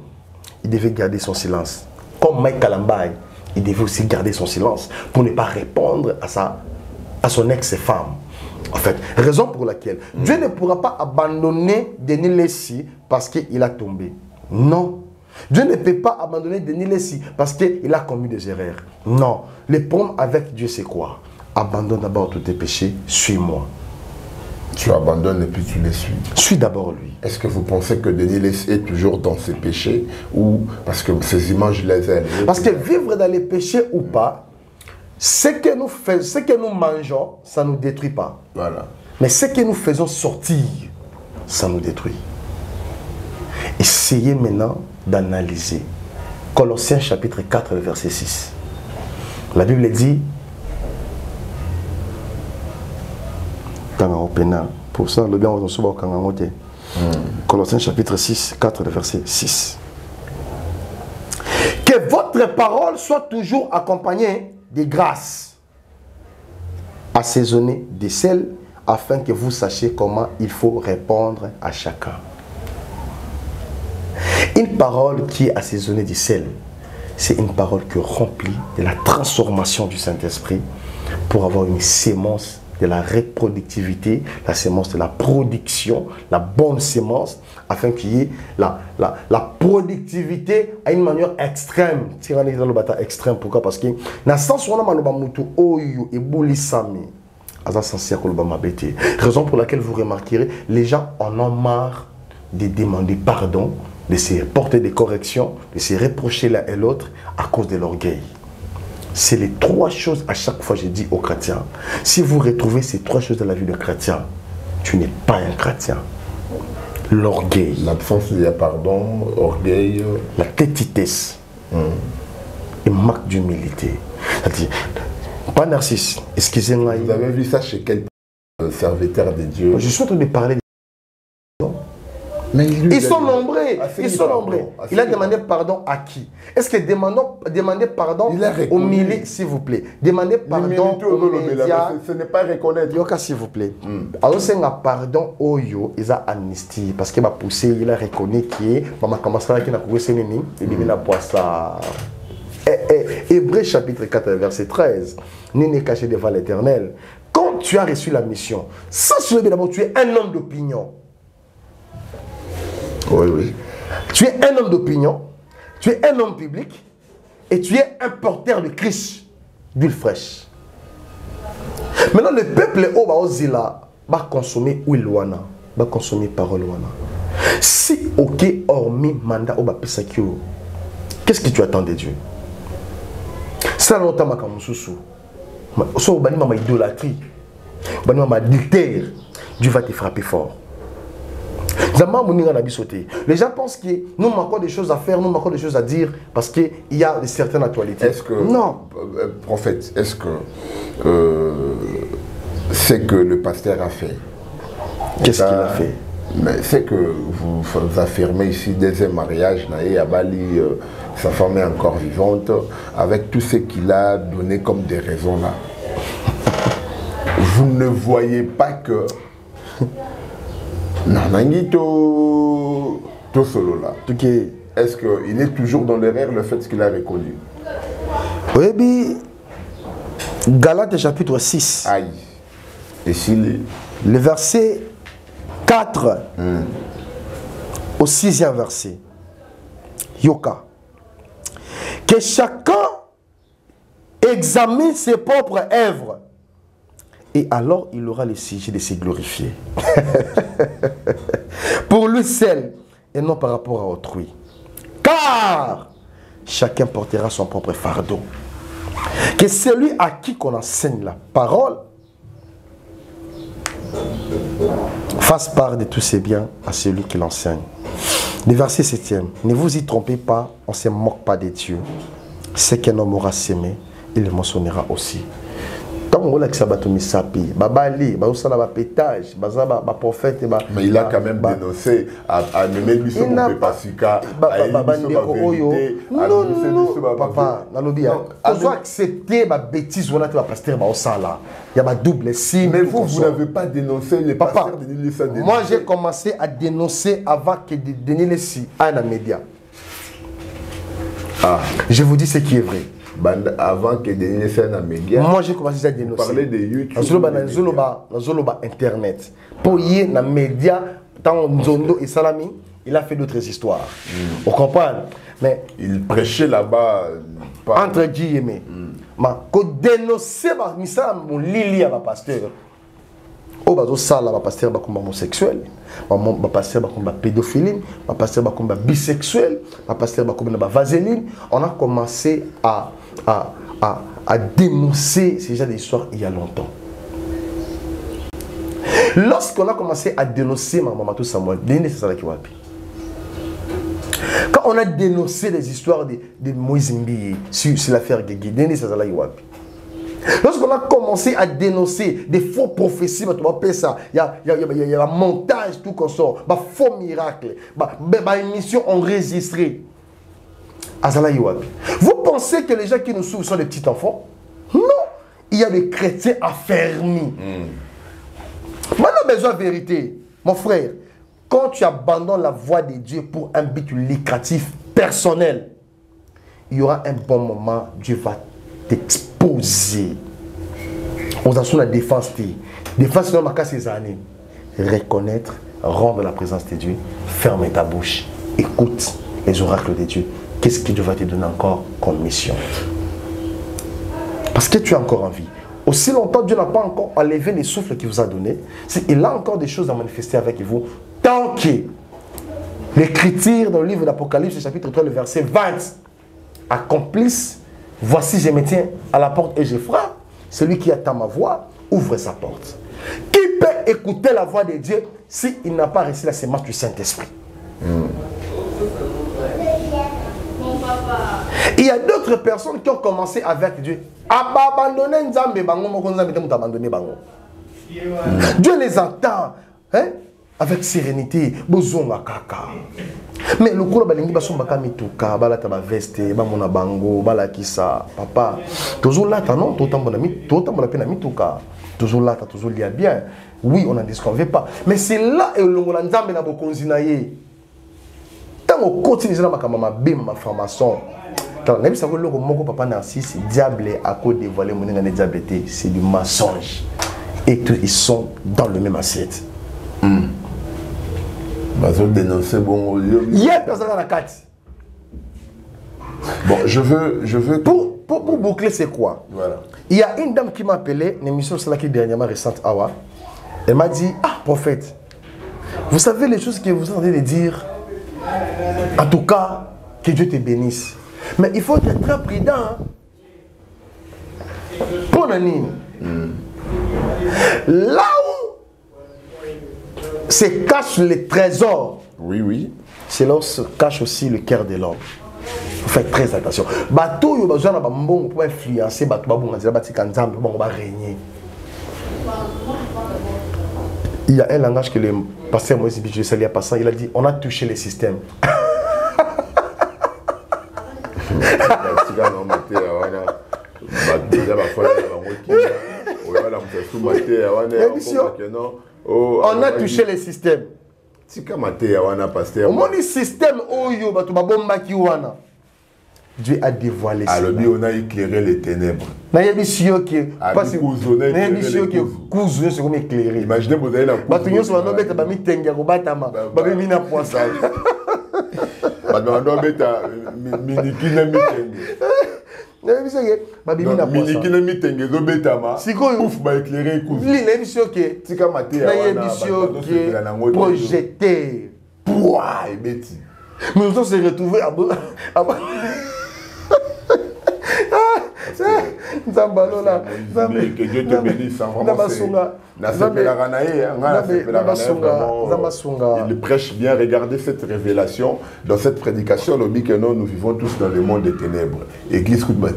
Il devait garder son silence. Comme Mike Kalambay, il devait aussi garder son silence pour ne pas répondre à son ex-femme. En fait, raison pour laquelle Dieu ne pourra pas abandonner Denis Lessi parce qu'il a tombé. Non. Dieu ne peut pas abandonner Denis Lessi parce qu'il a commis des erreurs. Non. Le problème avec Dieu, c'est quoi? Abandonne d'abord tous tes péchés, suis-moi. Tu abandonnes et puis tu les suis. Suis d'abord lui. Est-ce que vous pensez que Denis Lessi est toujours dans ses péchés ou parce que ces images les aiment? Parce que vivre dans les péchés ou pas, ce que nous faisons, ce que nous mangeons, ça ne nous détruit pas. Voilà. Mais ce que nous faisons sortir, ça nous détruit. Essayez maintenant d'analyser. Colossiens chapitre 4, verset 6. La Bible dit, pour ça, le bien Colossiens chapitre 6, 4, verset 6. Que votre parole soit toujours accompagnée de grâce, assaisonné de sel, afin que vous sachiez comment il faut répondre à chacun. Une parole qui est assaisonnée de sel, c'est une parole qui remplit de la transformation du Saint-Esprit pour avoir une sémence de la reproductivité, la sémence de la production, la bonne sémence, afin qu'il y ait la productivité à une manière extrême. Si on est dans le bâtard extrême, pourquoi? Parce que dans le sens où on a raison pour laquelle vous remarquerez, les gens en ont marre de demander pardon, de se porter des corrections, de se reprocher l'un et l'autre à cause de l'orgueil. C'est les trois choses à chaque fois que je dis aux chrétiens. Si vous retrouvez ces trois choses dans la vie de chrétien, tu n'es pas un chrétien. L'orgueil. L'absence de pardon, orgueil. La tétitesse. Et manque d'humilité. C'est-à-dire, pas narcisse. Excusez-moi. Vous avez vu ça chez quel serviteur de Dieu? Je suis en train de parler. Mais lui, ils sont nombreux. Ils sont nombreux. Il a demandé pardon à qui? Est-ce que demander pardon au milieu, s'il vous plaît? Demander pardon aux médias. Ce n'est pas reconnaître. Yoka, s'il vous plaît. Alors, c'est un pardon au yo, ils ont amnistie. Parce qu'il m'a poussé, il a reconnu qu'il est. Maman commencé à dire qu'il a poissé. Hébreux chapitre 4, verset 13. Nul n'est caché devant l'Éternel. Quand tu as reçu la mission, sache d'abord tu es un homme d'opinion. Oui, oui. Tu es un homme d'opinion, tu es un homme public et tu es un porteur de Christ, d'huile fraîche. Maintenant, le peuple Obaozila va consommer huile wana, va consommer parole wana. Si ok hormis mandat Oba Pesakio, qu'est-ce que tu attends de Dieu? Ça longtemps ma kamususu. So bani ma idolâtrie, bani ma adultère, Dieu va te frapper fort. Les gens pensent que nous manquons des choses à faire, nous manquons des choses à dire parce qu'il y a certaines actualités. Est-ce que, non. Prophète, est-ce que c'est que le pasteur a fait? Qu'est-ce qu'il a fait? Mais c'est que vous affirmez ici, deuxième mariage, Abali, sa femme est encore vivante, avec tout ce qu'il a donné comme des raisons là. Vous ne voyez pas que... Nanangito solo là. Est-ce qu'il est toujours dans l'erreur le fait qu'il a reconnu? Oui, Galates chapitre 6. Aïe. Et s'il le verset 4 au 6e verset. Yoka. Que chacun examine ses propres œuvres. Et alors, il aura le sujet de se glorifier. Pour lui seul, et non par rapport à autrui. Car chacun portera son propre fardeau. Que celui à qui qu'on enseigne la parole fasse part de tous ses biens à celui qui l'enseigne. Le verset 7e. Ne vous y trompez pas, on ne se moque pas de Dieu. Ce qu'un homme aura sémé, il le moissonnera aussi. Mais il a quand même dénoncé à nommer lui son Pasika, papa, tu dois accepter ma bêtise, on a pasteur là. Il y a ma double signe. Mais vous n'avez pas dénoncé les pasteurs de l'Église. Moi, j'ai commencé à dénoncer avant que Denis Lessi aille dans les médias. Je vous dis ce qui est vrai. Avant que Denis Lessi aille dans les médias. Moi, j'ai commencé à dénoncer. Parler de YouTube. Dans Internet. Pour y aller dans les médias, tant Nzondo et Salami, il a fait d'autres histoires. On comprend. Mais il prêchait là-bas. Entre guillemets. Mais quand dénoncer mon lili à ma pasteur. Oh, bah, ça, là, ma pasteur, bah, comme homosexuel. Ma pasteur, bah, comme pédophilie. Ma pasteur, bah, comme bisexuel. Ma pasteur, bah, comme vaseline. On a commencé à dénoncer ces genres d'histoires il y a longtemps. Lorsqu'on a commencé à dénoncer Maman Samuel, quand on a dénoncé les histoires de Moïse Mbi sur l'affaire Guégui, lorsqu'on a commencé à dénoncer des faux prophéties, il y a un montage, tout comme ça, des faux miracles, des émissions enregistrées. Vous pensez que les gens qui nous suivent sont des petits enfants? Non! il y a des chrétiens affermis. Maintenant, besoin de vérité. Mon frère, quand tu abandonnes la voie de Dieu pour un but lucratif personnel, il y aura un bon moment, Dieu va t'exposer. On a sur la défense. Défense, c'est dans ces années. Reconnaître, rendre la présence de Dieu, ferme ta bouche, écoute les oracles de Dieu. Qu'est-ce que Dieu va te donner encore comme mission? Parce que tu as encore envie. Aussi longtemps, Dieu n'a pas encore enlevé les souffles qu'il vous a donné. Il a encore des choses à manifester avec vous. Tant que l'écriture dans le livre d'Apocalypse, chapitre 3, le verset 20, accomplisse, voici je me tiens à la porte et je frappe. Celui qui attend ma voix, ouvre sa porte. Qui peut écouter la voix de Dieu s'il n'a pas reçu la sémence du Saint-Esprit? Il y a d'autres personnes qui ont commencé avec Dieu. Dieu les entend, hein, avec sérénité. Mais le cours balingi basombaka mituka balata ba veste ba mona bango balakisa papa toujours là non totambola pe na mituka toujours là toujours lia bien. Oui, on n'en disconvient pas, mais c'est là et longola nzambe na bokonzi na ye. Tant on continue na makamama bim ma formation. Tant même ça que le moko papa Narcisse diable a co dévoilé mon ngane diabeté, c'est du mensonge. Et tous ils sont dans le même assiette. Bon, je veux... Pour boucler, c'est quoi? Voilà. Il y a une dame qui m'a appelé, une émission qui est dernièrement récente, Awa. Elle m'a dit, ah, prophète, vous savez les choses que vous êtes en train de dire? En tout cas, que Dieu te bénisse. Mais il faut être très prudent. Hein? Pour Nanine. Là où se cache les trésors. Oui, oui. C'est là où se cache aussi le cœur de l'homme. Il faut faire très attention. Bateau, il y a besoin pour influencer, il y a un langage que le pasteur Moïse Bijou a passé, il a dit, on a touché les systèmes. On a touché les systèmes. Au moins le système Dieu a dévoilé ça. Alors on a éclairé les ténèbres. Imaginez vous avez la projeté. Mais on s'est retrouvé à que Dieu te bénisse. Il prêche bien. Regardez cette révélation. Dans cette prédication, nous vivons tous dans le monde des ténèbres. Église, nous allons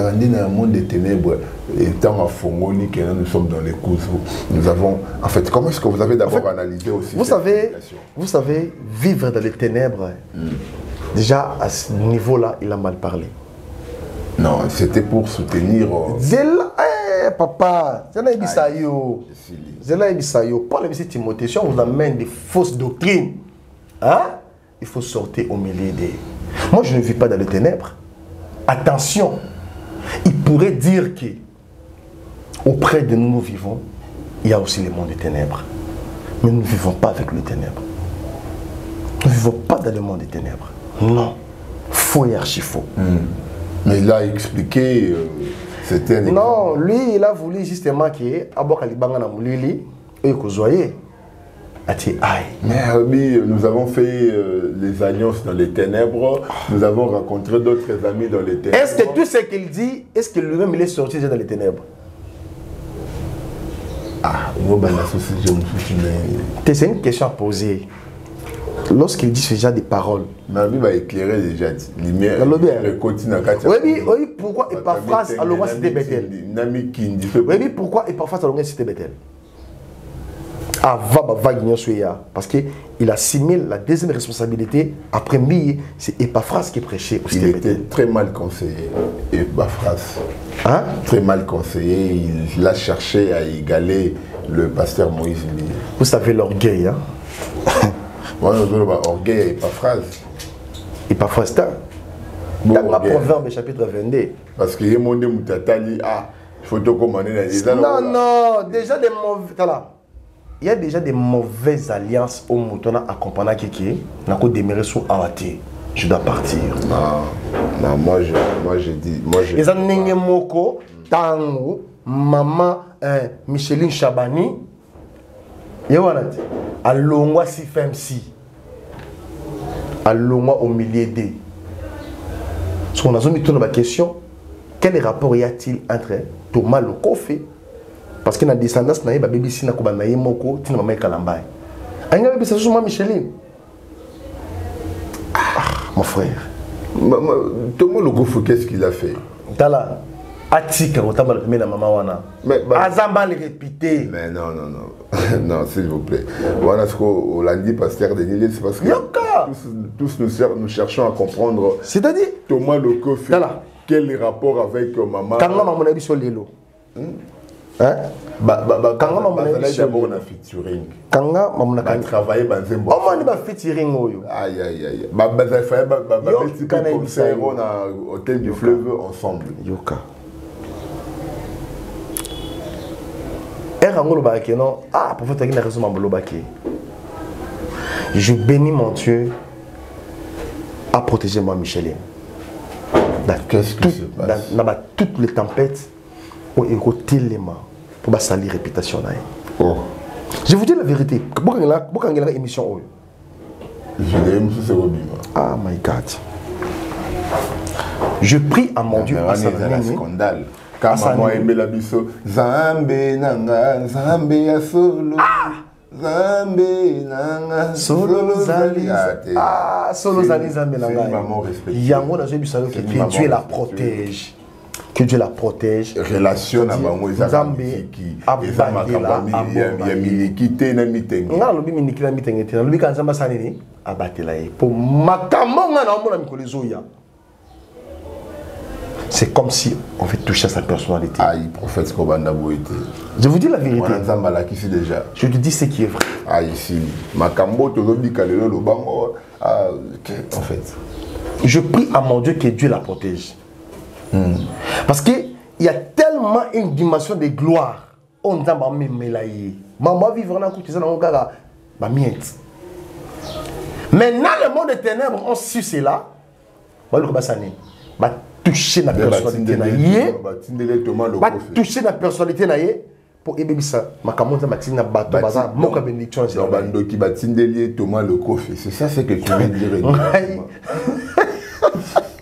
rendre dans le monde des ténèbres. Et tant à Fongoni que nous sommes dans les cours. Nous avons. En fait, comment est-ce que vous avez d'abord analysé aussi vous savez, vivre dans les ténèbres, déjà à ce niveau-là, il a mal parlé. Non, c'était pour soutenir. Papa, Paul et Timothée, si on vous amène des fausses doctrines, hein? Il faut sortir au milieu des. Moi, je ne vis pas dans les ténèbres. Attention, il pourrait dire que auprès de nous, nous vivons, il y a aussi le monde des ténèbres. Mais nous ne vivons pas avec les ténèbres. Nous ne vivons pas dans le monde des ténèbres. Non. Faux et archi-faux. Mais il a expliqué, c'était un... Non, lui, il a voulu justement que Abokalibanga na mulili et que zoyé. Mais nous avons fait les alliances dans les ténèbres. Nous avons rencontré d'autres amis dans les ténèbres. Est-ce que tout ce qu'il dit, est-ce que lui-même il est sorti dans les ténèbres? Ah, c'est une question à poser. Lorsqu'il dit ce genre de paroles, ma vie va éclairer déjà. Lumière. Oui, pourquoi et par phrase à l'orange c'était Bethel? Oui, pourquoi et par phrase à l'orange c'était Bethel? avant la vague parce qu'il assimile la deuxième responsabilité après Mbi, c'est Epaphras qui prêchait au Il était très mal conseillé, Epaphras. Hein? Très mal conseillé, il a cherché à égaler le pasteur Moïse. Vous savez l'orgueil, hein? Moi, je veux l'orgueil et Epaphras. Epaphras, dans la Proverbe chapitre 22. Parce qu'il y a mon Moutatali, il faut te commander dans les non, non, déjà des mauvais. Il y a déjà des mauvaises alliances au mouton accompagnant qui n'a qu'au démarrer sous Awati. Je dois partir. Non, moi je dis. Les années Moko, Tango, maman Micheline Chabani, Yawanati, à Longwa si FMC, à Longwa au milieu des. Si on a mis toute ma question, quel rapport y a-t-il entre Thomas le Kofi? Parce que dans la descendance, il y a des bébés qui sont en Moko, qui sont en Kalambaye. Il y a des bébés qui sont en Micheline. Mon frère. Thomas le Kofi, qu'est-ce qu'il a fait? Tala, Atika, on t'a mal mis dans maman wana. Azamba le répéter. Mais non. Non, s'il vous plaît. Voilà ce qu'on l'a dit, pasteur Denis, c'est parce que tous nous cherchons à comprendre. C'est-à-dire Thomas le Kofi, quel rapport avec maman? Quand maman a dit sur l'élo. Hein? Quand maman a dit sur l'élo. Featuring. Quand maman a travaillé dans un bon. On m'a dit featuring. Aïe. Il fallait concert au hôtel du fleuve ensemble. Yoka. Je bénis mon Dieu à protéger moi, Micheline. Qu'est-ce qui se passe? Dans toutes les tempêtes, pour écouter les mains, pour salir la réputation. Je vous dis la vérité. Pourquoi il y a une émission? Je l'aime sous ce hobby. Ah my God. Je prie à mon Dieu. C'est un scandale. Quand maman aimait la biso, Zambe nanga, Zambe ya solo. Zambe nanga, solo zali. Solo zali Zambe nanga. C'est une maman respectée. Yango na jebi salo que Dieu la protège. Que Dieu la protège. Relation à maman Zambe qui ezamaka ya milikite na mitenge. Nga lobi milikite na mitenge te. Lobi kanzamba sanini abatela ye. Po makambo nga na mona mikolo zoya. C'est comme si on veut toucher à sa personnalité. Il prophète Kobanda Boïté. Je vous dis la vérité. Je te dis ce qui est vrai. Ici, Makambo, en fait. Je prie à mon Dieu que Dieu la protège. Parce qu'il y a tellement une dimension de gloire. On dit, maman vivre dans le miette. Maintenant, le monde des ténèbres, on suit cela. Toucher la personnalité na yé, va toucher la personnalité na yé pour ébébissa. Ma camonte Maxine na bateau bazar, moka bénédiction c'est. Bando qui batindelier Thomas le Kofi, c'est ça ce que tu veux dire.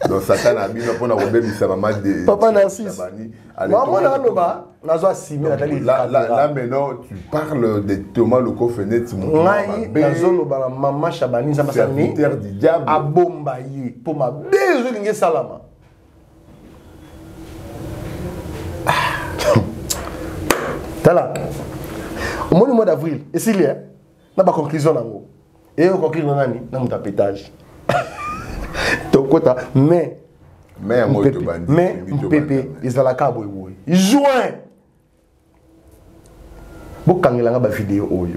Donc Satan a mis pour na rebébissa maman de. Papa Narcisse. Maman na loba, na zo assimé na dali. Là maintenant tu parles de Thomas le Kofi net mon. Ngai na zo loba maman Chabani za masani. Serviteur du diable. Abomba yé pour ma besoin ngé salama. Tala, au mois d'avril, et s'il y a une conclusion, et on conclut dans un tapétage. Mais, Pépé, ils ont la cabo. Juin. Beaucoup de gens ont des vidéos.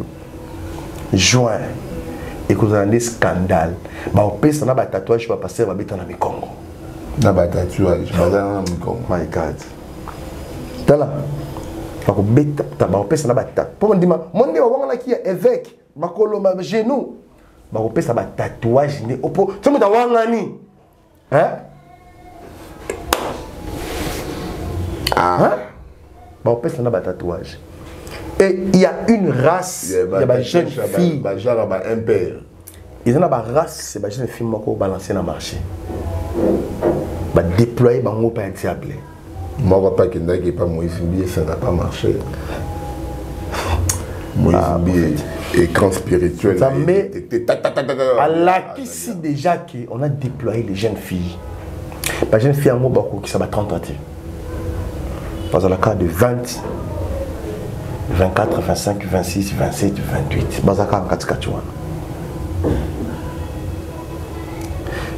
Juin. Et que vous avez des scandales. On peut faire des tatouages pour passer à la Congo. Des tatouages, my God. Tala. Pour me dire, mon qui est évêque, ma genou, on peut faire un tatouage. Tu me dis, hein? On peut faire un tatouage. Et il y a une race, il y a des jeunes filles. Il y a une race, c'est des jeunes filles qui ont balancé dans le marché. Ils ont déployé dans le diable. Moi, je ne sais pas que Moïse Mbié, ça n'a pas marché. Moïse Mbié, écran spirituel. Mais à l'acquis déjà qu'on a déployé les jeunes filles. Les jeunes filles, qui sont 30 ans. Parce que le cas de 20, 24, 25, 26, 27, 28. Bazaka en 4 wana.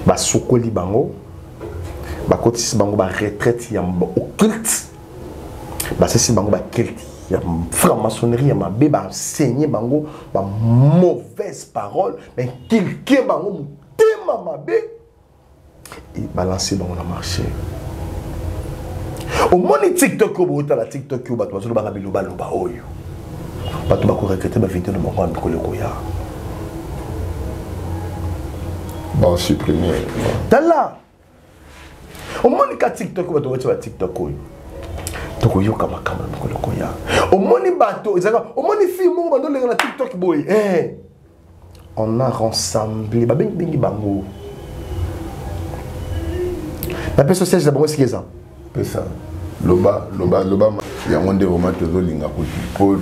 Basokoli bango. Bakotisi bango ba retraite ya occulte. Basisi bango ba culte. Ya franc-maçonnerie ya mabe ba enseigner bango ba mauvaise parole, mais quelqu'un bango mutema mabe et balancer bango na marché. Au moni TikTok au la TikTok ba to ba biloba loba oyo. Ba to ba ko recruter ba vidéo de bango en koleko ya. Bon supprimer. Tala. Au moni ka TikTok ba to ba TikTok oyo. Toko yoka makama koleko ya. Au moni bato, au moni film mo bando le na TikTok boy. On a rassemblé ba bengi bango. La personne sociale de bango c'est ça. Ça. Loba, il y a un des romans de Zolinga pour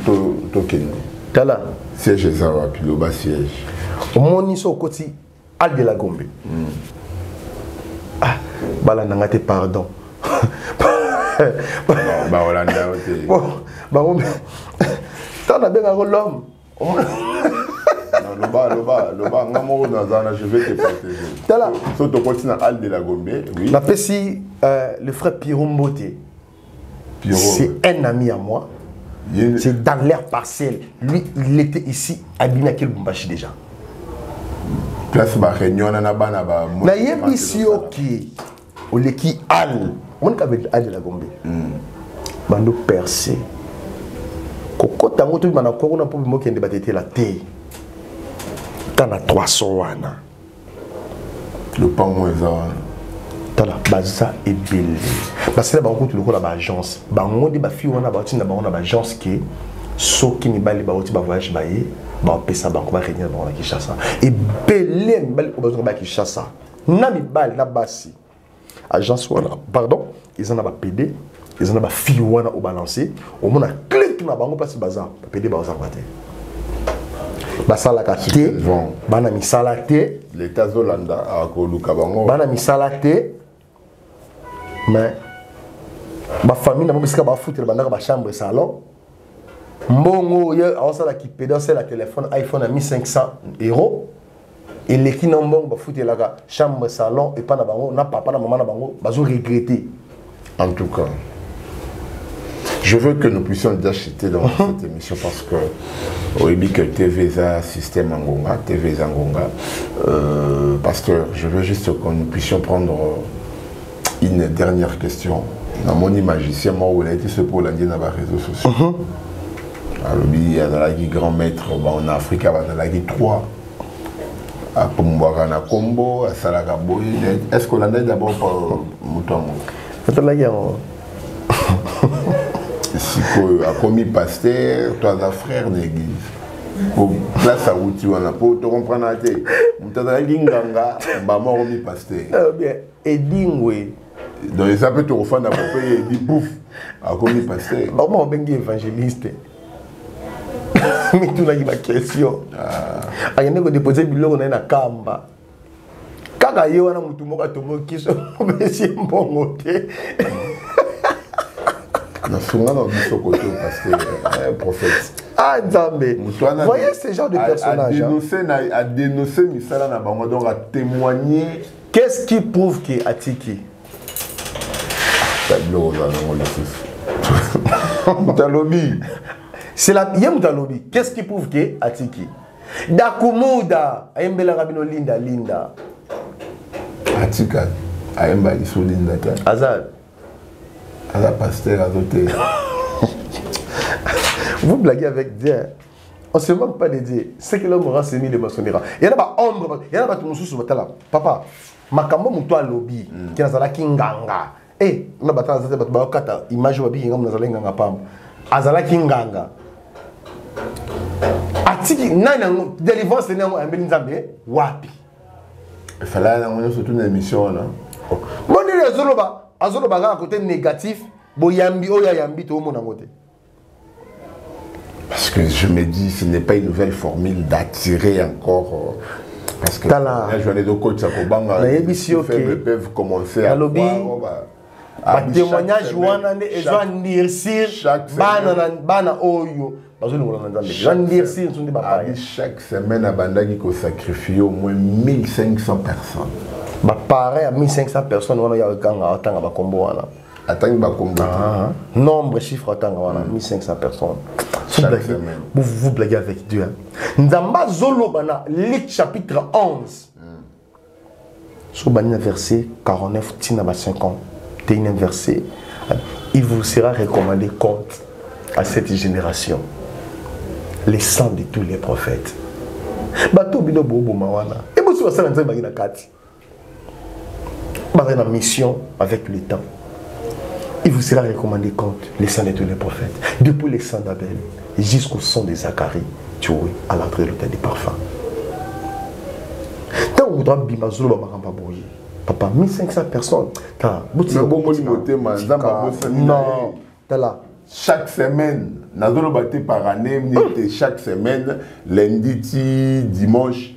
token. Tala. Siège ça va, puis Loba siège. Au moni so koti al de la Gombe. Ah, bala nangate pardon. Bah voilà, bon, bah on t'en as bien un l'homme. Loba, je vais te protéger. Tala. So to continue al de la Gombe, oui. La Pessi, le frère Pierrot Mboté. C'est un ami à moi. C'est dans l'air partiel. Lui, il était ici à Binakil Bumbashi déjà. Place ba réunion na bana ba. Na yebisi oki. Oleki al. On avait al de la Gombe. Bando percé. Koko tango tu mana ko na po mo kende batete la té. Tana 300 wana. Le pan mo eza. Tala baza ebele. Parce que ba ko tu lokola ba agence. Ba ngodi ba fi wana ba tinda ba wana ba agence ki soki mibali ba oti ba voyage ba ye ba pesa ba ko ba réunir ba na Kinshasa. Ebele mibali ko ba Kinshasa. Na mibali na basi. Agence wana, pardon, ils en ont PD, ils en ont fi wana au balancer, au moins clic na bango parce bazar, PD ba ozangate. Basala ka té, bana misala té, l'état Zolanda a ko luka bango. Bana misala té. Mais ma famille n'a pas bisika ba foutre bana ba chambre salon. Mbongo ye a osala ki PD c'est la téléphone iPhone à 1500 €. Et les qui n'ont pas foutu la chambre salon et pas na bango na papa na maman na bango bazo regretter. En tout cas, je veux que nous puissions d'acheter dans cette émission parce que au que TV a système Angonga, TV Angonga, parce que je veux juste que nous puissions prendre une dernière question. Dans mon magicien, moi, où il a été ce pour l'Indien dans les réseaux sociaux. Alors, il y a dans la grand maître en Afrique, dans la 3. À Pomboara Combo, à Salagaboy. Est-ce qu'on en a d'abord pour Moutongo? C'est la guerre. Si tu as commis pasteur, tu as un frère d'église. Pour place à où tu en as pour te comprendre. Tu as un linganga, tu as un pasteur. Bien, et dingwe. Donc ça peut te refaire dans mon pays et dire bouf, à commis pasteur. Maman, on est évangéliste. Mais tu n'as pas de question. Il y a déposé le billet na kamba. Kaka yo na mutu moka tomo kiso monsieur mbongote. Na sunga na biso côté parce que prophète. Ah Nzambe. Voyez ce genre de personnage. À dénoncer misala na bango donc à témoigner. Qu'est-ce qui prouve que Atiki? Tableau là non Mutalobi. C'est la Mutalobi. Qu'est-ce qui prouve que Atiki? Dakumuda, Ayembela Rabino Linda. Atika, Ayemba Iso Linda. Azad. Azad pasteur azoté. Vous blaguez avec Dieu. On ne se moque pas de Dieu. C'est que l'homme s'est mis de maçonnerie. Il y en a pas ombre, il y en a pas tout le monde. Papa, Makambo Mutalobi, qui est dans Kinganga. Eh, on a pas de image de Kinganga Pam. Azala Kinganga. Atiki nana délivrance n'est pas un Nzambe wapi. Il fallait surtout une émission là. Mon dieu azoloba à côté négatif, boyambi oya yambi to mona ngote. Parce que je me dis ce n'est pas une nouvelle formule d'attirer encore parce que la journée de coach à Kobanga, les peuvent commencer à témoignage wana nde ezo ndircir bana oyo bazolingola na Nzambe ezo ndircir nsundi bapaya. Chaque semaine abandaki ko sacrifier au moins 1500 personnes. Bapare à 1500 personnes wana ya kanga atanga bakombo wana. Atanga bakombo. Nombre chiffre atanga wana 1500 personnes. Chaque semaine. Vous blaguez avec Dieu. Nzamba zolobana Luc chapitre 11. Sur le verset 49, tina 50, un verset, il vous sera recommandé compte à cette génération, les sangs de tous les prophètes. Bato bino bobo mawana. Et vous savez ça dans la carte. Une mission avec le temps. Il vous sera recommandé compte les sangs de tous les prophètes, depuis les sangs d'Abel jusqu'au sang de Zacharie, tué à l'entrée de l'hôtel des parfums. Tant on voudra bimazolo ba boye. Papa 1500 personnes. Non, t'as là. Chaque semaine, nazolo baté par année, chaque semaine, lundi, dimanche,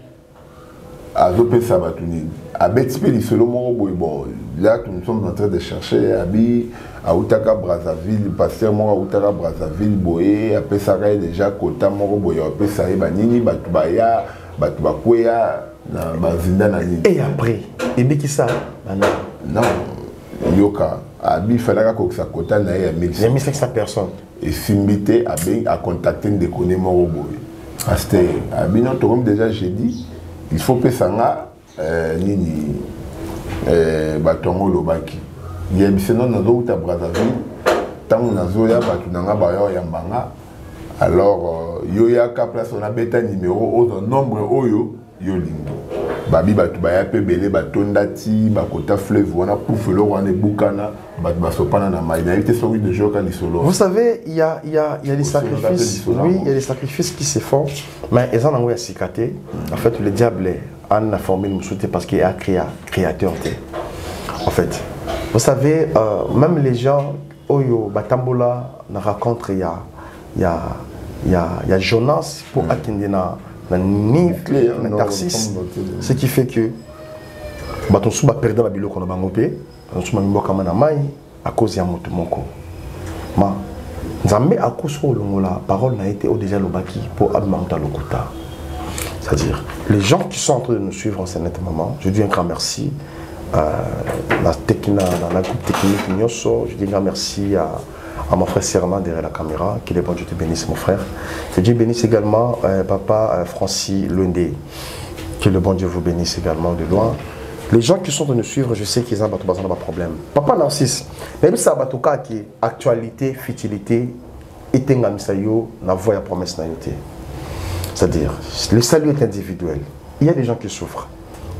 à Zopé Sabatuni. À Betspé, bon, là, nous sommes en train de chercher à Outaka Brazzaville, pasteur Mora Outaka Brazzaville, Boé, à Pessaray déjà, Kota Moro Boya, à Pessaray Banini, Batubaya, Batubakwea. Et après, et bien qui ça? Non, Yoka, il fallait que ça coûte 1500 personnes. Et Simbité a contacté des connaissances Moroboy. Parce que, comme déjà j'ai dit, il faut que ça nini batongo lobaki. Il y a sinon dans d'autres Brazzaville, tant on a zoya batunanga bayo yambanga. Alors, yoya ka place on a bêta numéro au nombre oyo. Yolingo babi batu baya pe belé batondati bakota fleuve wana poufelo wana bukana batu basopana na mai na été sorti de jour quand ils solo. Vous savez, il y a des sacrifices, oui, il y a des sacrifices qui se font, mais ils en ont cicaté. En fait, le diable en a formé une souté parce qu'il est créateur. En fait, vous savez, même les gens oyo batambola na rencontre il y a Jonas pour Akindena. Ce qui fait que baton suba perdre la bilo qu'on a bangopé, baton suba mboka mana mai à cause ya moto moko. Ma nzambe a cause au longola parole n'a été au déjà lobaki pour abmanta lokuta. C'est-à-dire les gens qui sont en train de nous suivre en ce moment, je dis un grand merci la groupe technique Nyoso, je dis un grand merci à mon frère Sernan derrière la caméra, qu'il est bon, Dieu te bénisse mon frère. Que Dieu bénisse également papa Francis Lundé, que le bon Dieu vous bénisse également de loin. Les gens qui sont de nous suivre, je sais qu'ils ont un problème. Papa Narcisse, même si ça a qui actualité, futilité, et tengamisayo, na voie à promesse naïté. C'est-à-dire, le salut est individuel. Il y a des gens qui souffrent.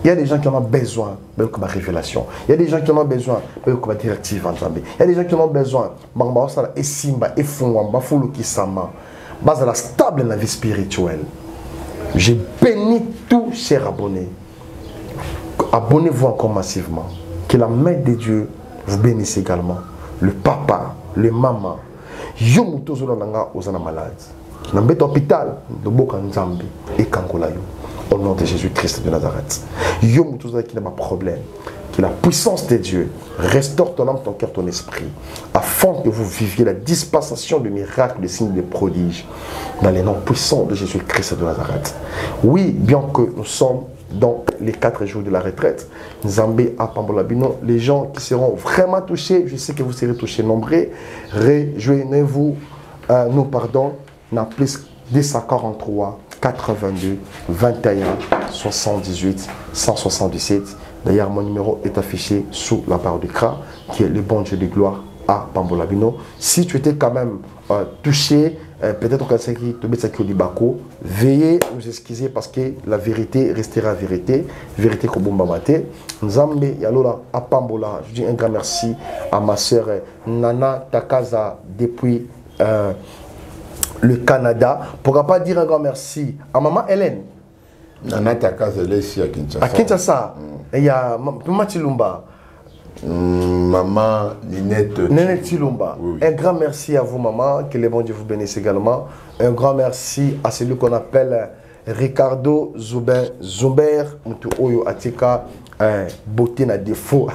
Il y a des gens qui en ont besoin de la révélation. Il y a des gens qui en ont besoin de la directive. Il y a des gens qui en ont besoin de Simba et Fungwamba, Fulukisama, de la stable dans la vie spirituelle. Je bénis tous chers abonnés. Abonnez-vous encore massivement. Que la main de Dieu vous bénisse également. Le papa, le maman. Yomuto Zolananga aux malades. Dans l'hôpital, de Boka Nzambi et Kankolayo. Au nom de Jésus-Christ de Nazareth. Yom tout ça qui n'a pas de problème. Que la puissance de Dieu restaure ton âme, ton cœur, ton esprit. Afin que vous viviez la dispensation de miracles, de signes, de prodiges. Dans les noms puissants de Jésus-Christ de Nazareth. Oui, bien que nous sommes dans les 4 jours de la retraite, Nzambé à Pambolabino, les gens qui seront vraiment touchés, je sais que vous serez touchés nombreux. Rejoignez-vous, nous pardon, n'a plus 243. 82 21 78 177. D'ailleurs, mon numéro est affiché sous la barre d'écran, qui est le bon Dieu de gloire à Pambolabino. Si tu étais quand même touché, peut-être que c'est qui te met ça qui Bako, veuillez nous excuser parce que la vérité restera vérité. Vérité comme Bombamate. Nzambe Yalola à Pambola. Je dis un grand merci à ma soeur Nana Takaza depuis le Canada. Pourra pas dire un grand merci à maman Hélène. Nana Takaza, elle est ici à Kinshasa. À Kinshasa. Il y a maman Tilumba. Maman Ninette Tilumba. Oui. Un grand merci à vous, maman. Que le bon Dieu vous bénisse également. Un grand merci à celui qu'on appelle Ricardo Zumber, Mutu Oyo Atika, beauté na défaut.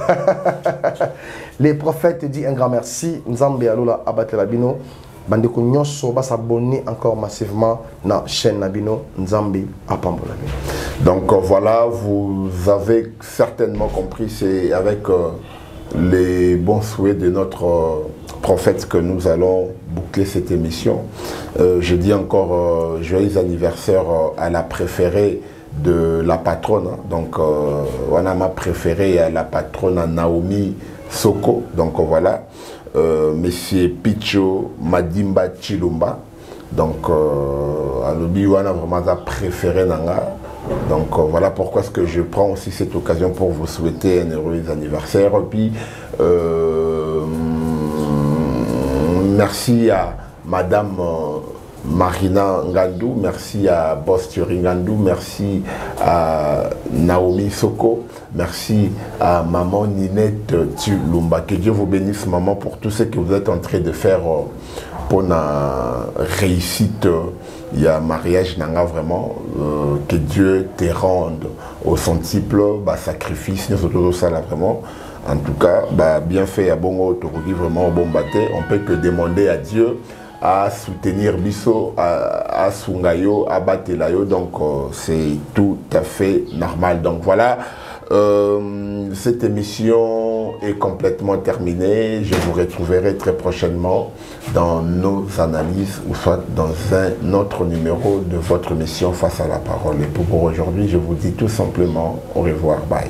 Les prophètes disent un grand merci. Nzambe Alola Abatelabino. Bandeko nyonso va s'abonner encore massivement dans la chaîne Nabino Nzambe Apambolabino. Donc voilà, vous avez certainement compris, c'est avec les bons souhaits de notre prophète que nous allons boucler cette émission. Je dis encore joyeux anniversaire à la préférée de la patronne. Donc on a ma préférée à la patronne Naomi Soko. Donc voilà. Monsieur Picho Madimba Chilumba. Donc, Alobi Wana vraiment a préféré Nanga. Donc, voilà pourquoi est-ce que je prends aussi cette occasion pour vous souhaiter un heureux anniversaire. Et puis, merci à Madame Marina Ngandou, merci à Boss Thierry Ngandou, merci à Naomi Soko, merci à Maman Ninette Tulumba. Que Dieu vous bénisse, maman, pour tout ce que vous êtes en train de faire pour la réussite. Il y a mariage nanga vraiment, que Dieu te rende au centuple, sacrifice, nous sommes ça là vraiment. En tout cas, bien fait à Bongo, Torogi vraiment au bon bâté. On peut que demander à Dieu à soutenir Bisso, à Sungayo, à Batelayo, donc c'est tout à fait normal. Donc voilà, cette émission est complètement terminée. Je vous retrouverai très prochainement dans nos analyses ou soit dans un autre numéro de votre émission Face à la parole. Et pour aujourd'hui, je vous dis tout simplement au revoir, bye.